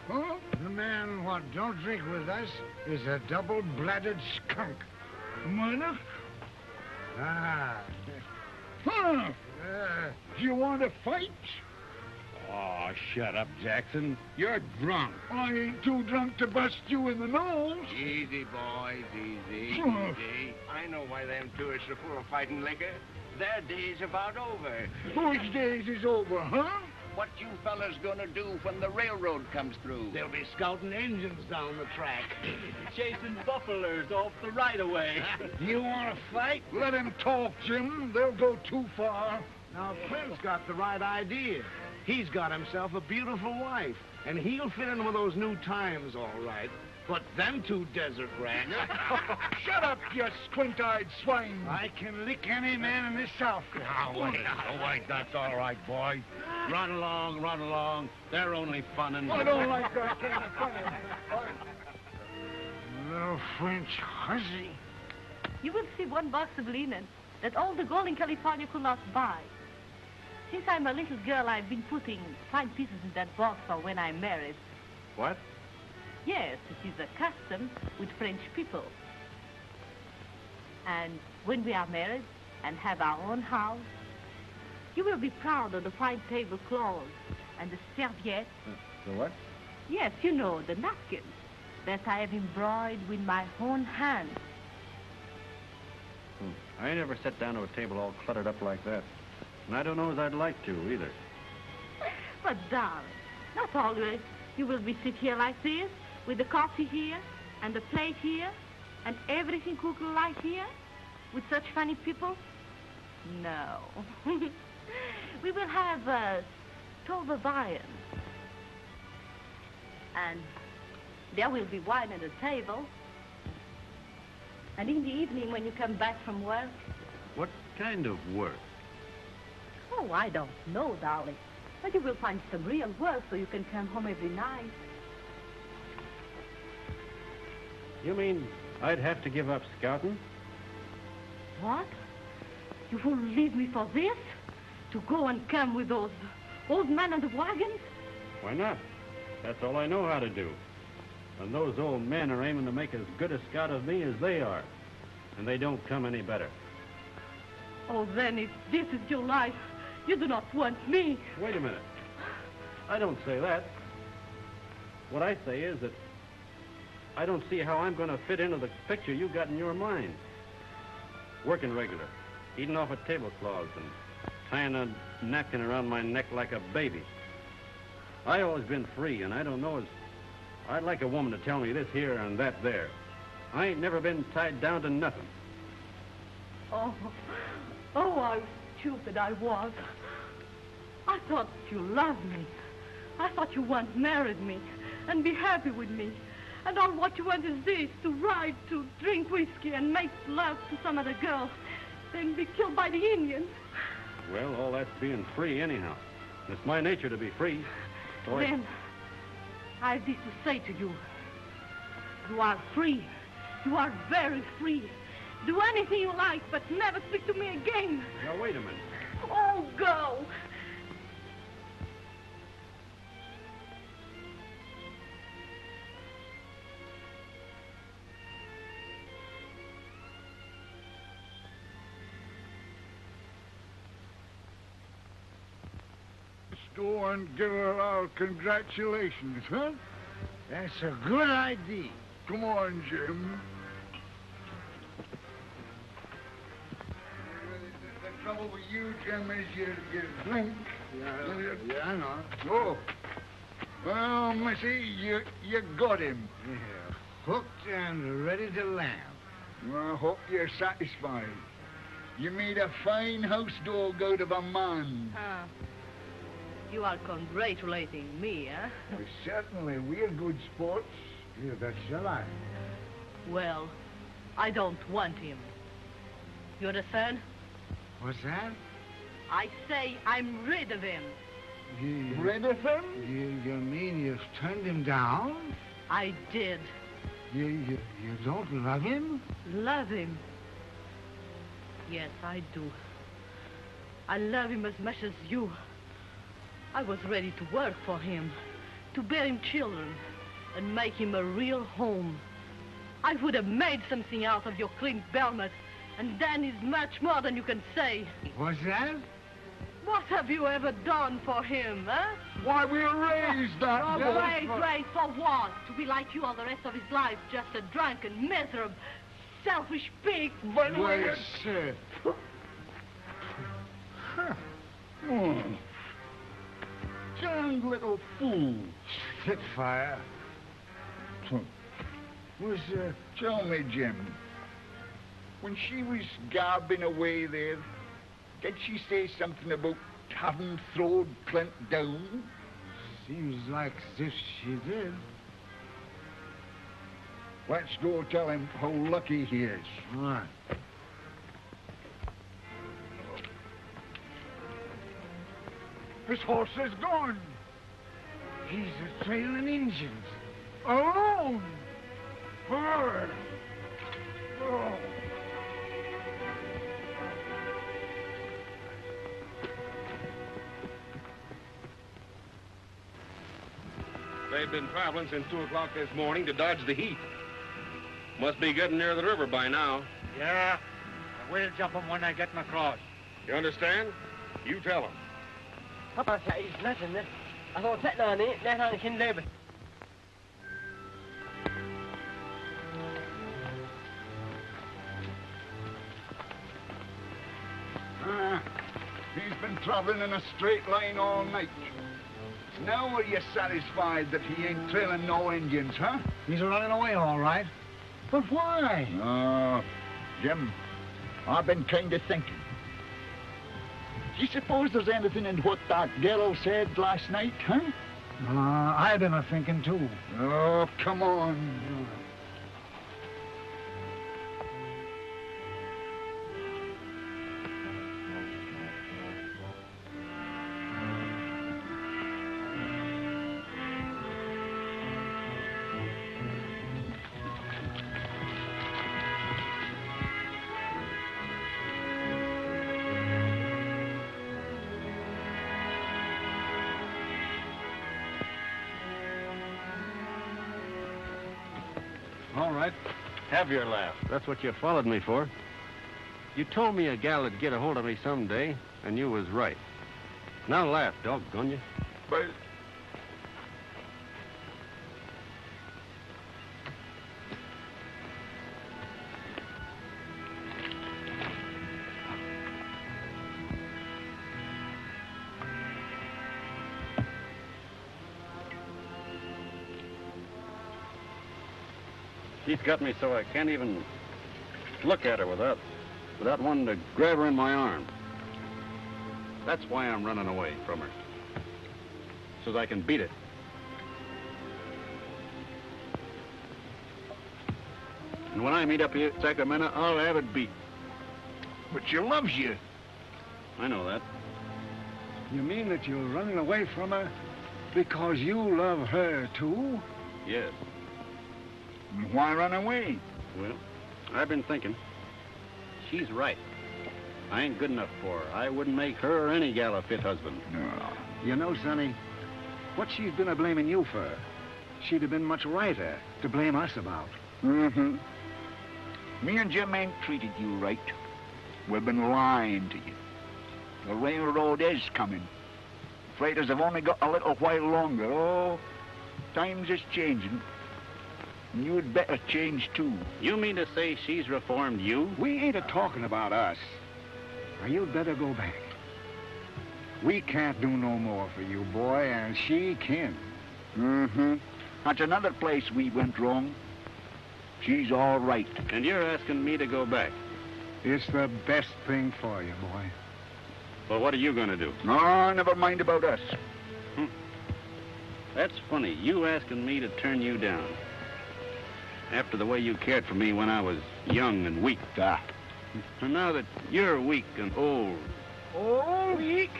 Huh? The man what don't drink with us is a double-blooded skunk. Minor? Ah. Huh? You want to fight? Oh, shut up, Jackson. You're drunk. I ain't too drunk to bust you in the nose. Easy, boys, easy, Huh. easy. I know why them tourists are full of fighting liquor. Their day's about over. Whose days is over, huh? what you fellas gonna do when the railroad comes through? They'll be scouting engines down the track. Chasing buffaloes off the right-of-way. You want to fight? Let him talk, Jim. They'll go too far. Now, Clint's got the right idea. He's got himself a beautiful wife, and he'll fit in with those new times all right. But them two desert rats... Shut up, you squint-eyed swine. I can lick any man in this South. Wait, that's all right, boy. Run along. They're only funning. I don't like that kind of fun. Little French hussy. You will see one box of linen that all the gold in California could not buy. Since I'm a little girl, I've been putting fine pieces in that box for when I'm married. What? Yes, it is a custom with French people. And when we are married and have our own house, you will be proud of the fine tablecloths and the serviettes. The what? Yes, you know, the napkins that I have embroidered with my own hands. I ain't never sat down to a table all cluttered up like that. And I don't know as I'd like to, either. But, darling, not always. You will be sit here like this, with the coffee here, and the plate here, and everything cooked like here, with such funny people? No. We will have 12 of iron. And there will be wine at the table. And in the evening, when you come back from work... What kind of work? Oh, I don't know, darling. But you will find some real work so you can come home every night. You mean I'd have to give up scouting? What? You will leave me for this? To go and come with those old men in the wagons? Why not? That's all I know how to do. And those old men are aiming to make as good a scout of me as they are. And they don't come any better. Oh, then if this is your life, you do not want me. Wait a minute. I don't say that. What I say is that I don't see how I'm going to fit into the picture you got in your mind. Working regular, eating off of tablecloths and tying a napkin around my neck like a baby. I always been free, and I don't know as I'd like a woman to tell me this here and that there. I ain't never been tied down to nothing. Oh, how stupid I was. I thought you loved me. I thought you once married me and be happy with me. And all what you want is this, to ride, to drink whiskey and make love to some other girl, then be killed by the Indians. Well, all that's being free anyhow. It's my nature to be free. So Then, I have this to say to you. You are free. You are very free. Do anything you like, but never speak to me again. Now, wait a minute. Oh, go. Let's go and give her our congratulations, huh? That's a good idea. Come on, Jim. The trouble with you, Jim, is you drink. Yeah, I know. Oh. Well, Missy, you got him. Yeah. Hooked and ready to land. Well, I hope you're satisfied. You made a fine house dog out of a man. You are congratulating me, eh? Well, certainly, we're good sports. Yeah, that's your life. Well, I don't want him. You understand? What's that? I say I'm rid of him. Rid of him? You mean you've turned him down? I did. You don't love him? Love him? Yes, I do. I love him as much as you. I was ready to work for him, to bear him children, and make him a real home. I would have made something out of your Clint Belmet, and Dan is much more than you can say. What's that? What have you ever done for him, huh? Why, we raised that Oh, boy. raised for what? To be like you all the rest of his life, just a drunken, miserable, selfish pig. But Well, sir. damned little fool. Spitfire. Tell me, Jim, when she was garbing away there, did she say something about having thrown Clint down? Seems like as if she did. Let's go tell him how lucky he is. All right. His horse is gone. He's trailing Indians. Alone. Oh. They've been traveling since 2 o'clock this morning to dodge the heat. Must be getting near the river by now. Yeah, we'll jump them when they get across. You understand? You tell them. Papa said he's nothing. I thought that on it, that I can live. He's been traveling in a straight line all night. Now are you satisfied that he ain't trailing no Indians, huh? He's running away, all right. But why? Jim, I've been kind of thinking. Do you suppose there's anything in what that girl said last night, huh? I've been a-thinking, too. Oh, come on. All right. Have your laugh. That's what you followed me for. You told me a gal would get a hold of me someday, and you was right. Now laugh, doggone you. But... She's got me so I can't even look at her without wanting to grab her in my arms. That's why I'm running away from her. So that I can beat it. And when I meet up here at Sacramento, I'll have it beat. But she loves you. I know that. You mean that you're running away from her because you love her, too? Yes. And why run away? Well, I've been thinking. She's right. I ain't good enough for her. I wouldn't make her or any gal a fit husband. No. You know, Sonny, what she's been a-blaming you for, she'd have been much righter to blame us about. Mm-hmm. Me and Jim ain't treated you right. We've been lying to you. The railroad is coming. Freighters have only got a little while longer. Oh, times is changing. And you'd better change, too. You mean to say she's reformed you? We ain't a-talking about us. Now, you'd better go back. We can't do no more for you, boy, and she can. Mm-hmm. That's another place we went wrong. She's all right. And you're asking me to go back? It's the best thing for you, boy. Well, what are you going to do? No, never mind about us. That's funny, you asking me to turn you down. After the way you cared for me when I was young and weak. And now that you're weak and old. Old? Weak?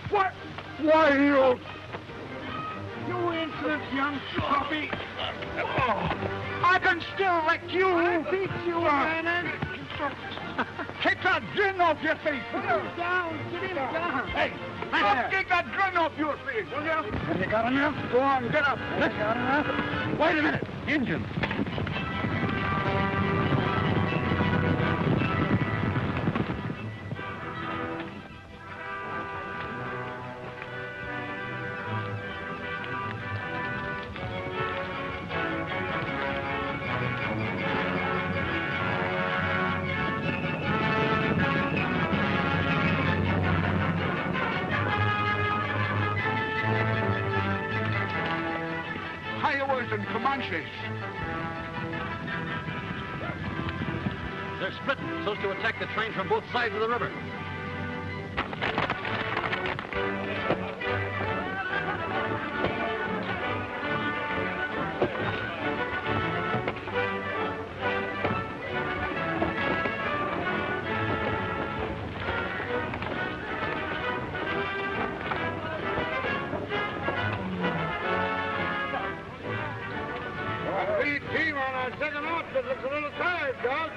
What? Why, you insolent young puppy. Oh, I can still wreck you. I'll beat you, Vernon. Take that grin off your face. Put him down. Get him down. Hey, take that grin off your face, will you? Have you got enough? Go on, get up. Have you got enough? Wait a minute. Injun. and Comanches. They're splitting so as to attack the train from both sides of the river. Lead team on our second outfit looks a little tired, Doc.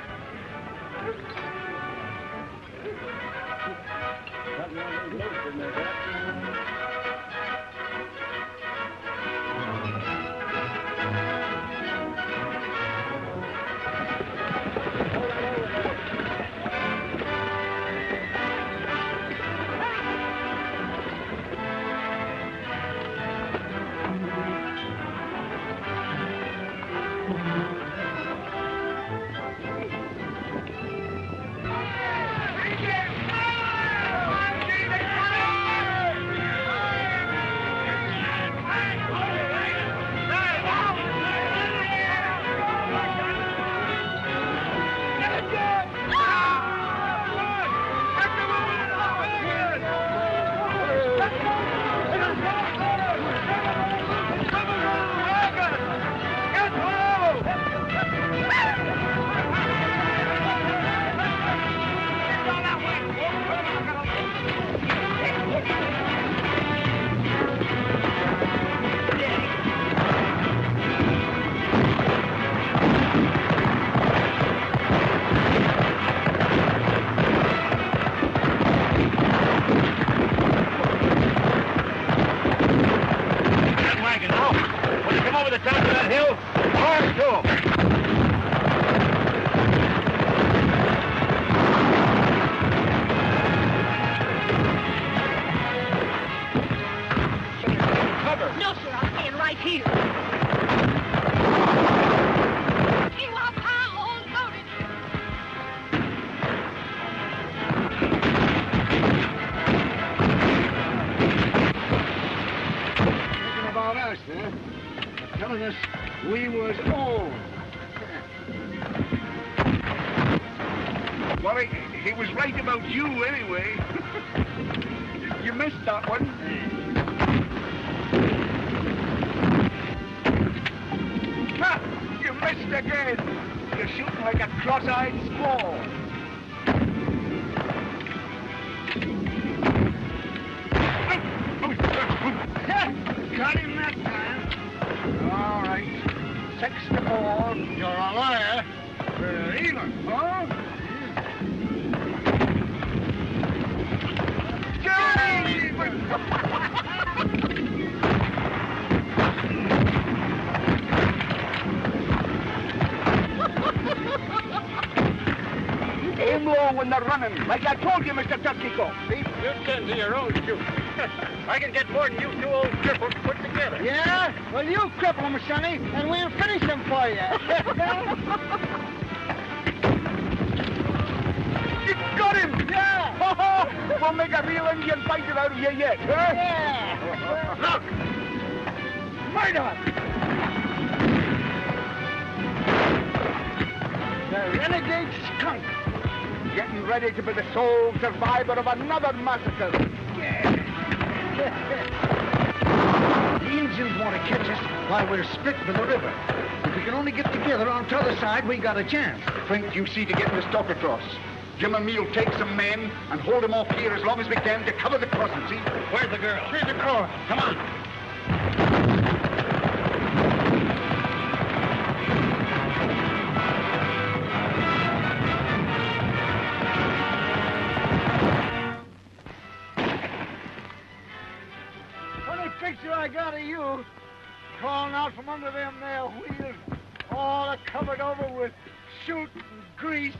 We was old. Well, he was right about you anyway. You missed that one. Ha! You missed again. You're shooting like a cross-eyed squall. Got him that time. All right. 6-4. You're a liar. We're even, huh? Aim low when they're running, like I told you, Mr. Turkeyco. See? You tend to your own shooting. I can get more than you two old cripples put together. Yeah? Well, you cripple them, Sonny, and we'll finish them for you. You got him! Yeah! We'll make a real Indian fighter out of you yet, huh? Yeah! Look! Murder! The renegade skunk, getting ready to be the sole survivor of another massacre. Yeah. The Indians want to catch us while we're split by the river. If we can only get together on the other side, we got a chance. Flint, you see to getting the stock across. Jim and me'll take some men and hold them off here as long as we can to cover the crossing, see? Where's the girl? Here's the cross. Come on. Funny picture I got of you, crawling out from under them there wheels, all covered over with soot and grease.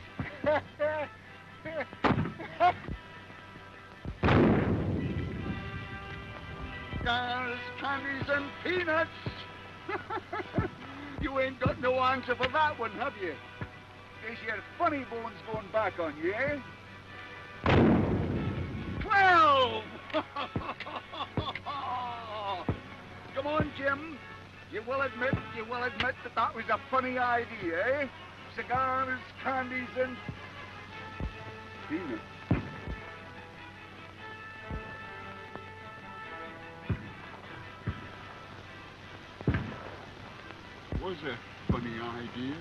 Cars, candies, and peanuts. You ain't got no answer for that one, have you? Guess your funny bone's going back on you, eh? 12! Come on, Jim. You will will admit that that was a funny idea, eh? Cigars, candies, and... peanuts. Was a funny idea.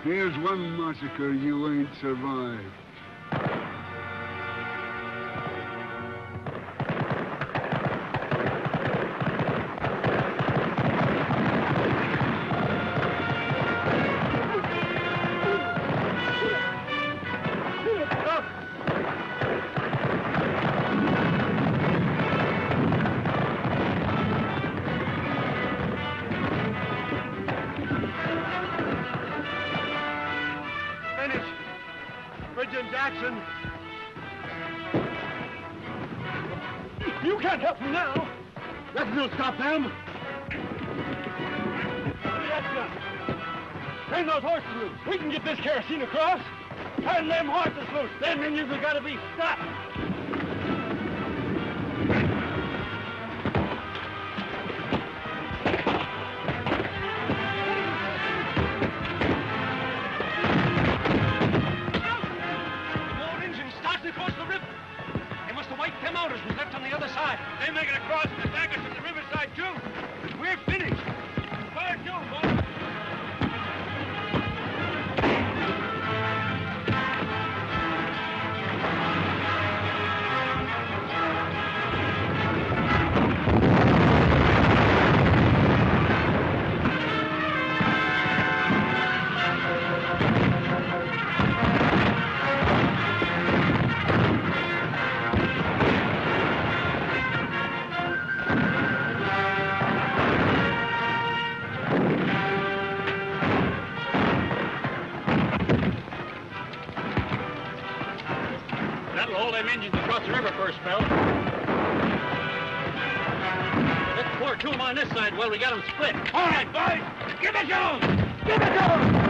Here's one massacre you ain't survived. You can't help me now. Nothing will stop them. That's gun. Turn those horses loose. We can get this kerosene across. Turn them horses loose. Them Indians have got to be stopped. They make it across and attack us from the riverside, too. We're finished. Fire to 'em, boys. Indians across the river for a spell. Let's pour two of them on this side while we got them split. All right, boys. Give it to them. Give it to them.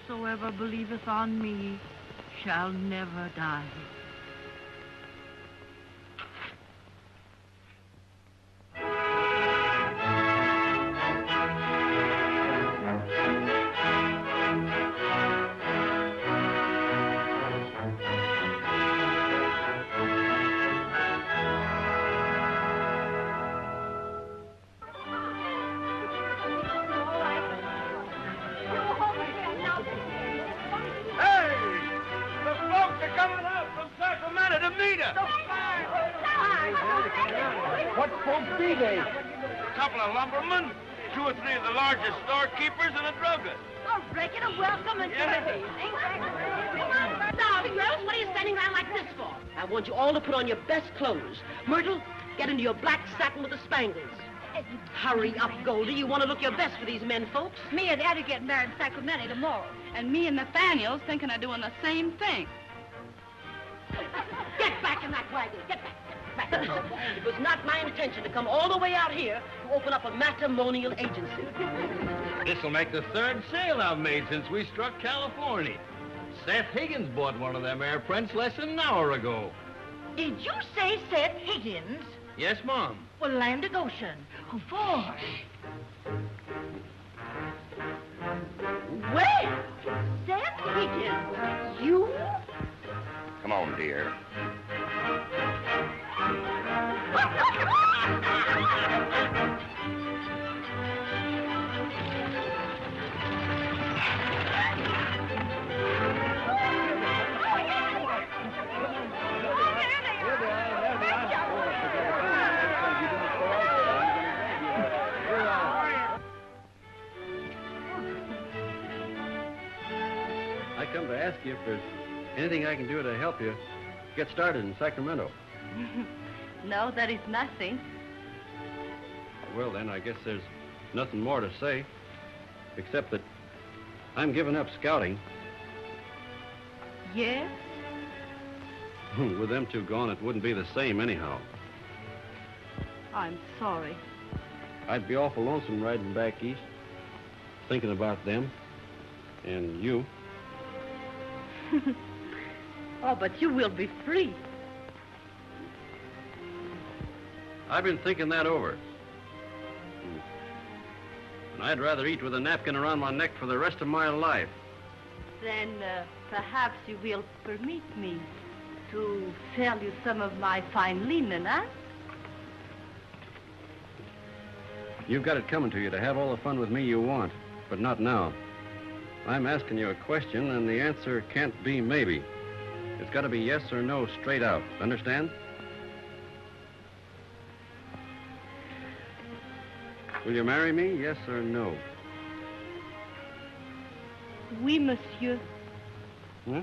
Whosoever believeth on me shall never die. folks be they? A couple of lumbermen, 2 or 3 of the largest storekeepers, and a druggist. A regular welcome and everything. Now, girls, what are you standing around like this for? I want you all to put on your best clothes. Myrtle, get into your black satin with the spangles. Hurry up, Goldie. You want to look your best for these men, folks. Me and Eddie get married in Sacramento tomorrow. And me and Nathaniel's thinking of doing the same thing. Get back in that wagon. Get back. It was not my intention to come all the way out here to open up a matrimonial agency. This'll make the 3rd sale I've made since we struck California. Seth Higgins bought one of them air prints less than an hour ago. Did you say Seth Higgins? Yes, Mom. Well, land of Goshen. Who for? Well, Seth Higgins, you? Come on, dear. I come to ask you if there's anything I can do to help you get started in Sacramento. No, there is nothing. Well, then, I guess there's nothing more to say, except that I'm giving up scouting. Yes? With them 2 gone, it wouldn't be the same anyhow. I'm sorry. I'd be awful lonesome riding back east, thinking about them and you. Oh, but you will be free. I've been thinking that over. And I'd rather eat with a napkin around my neck for the rest of my life. Then perhaps you will permit me to sell you some of my fine linen, huh? You've got it coming to you to have all the fun with me you want, but not now. I'm asking you a question, and the answer can't be maybe. It's got to be yes or no straight out. Understand? Will you marry me, yes or no? Oui, monsieur. Huh?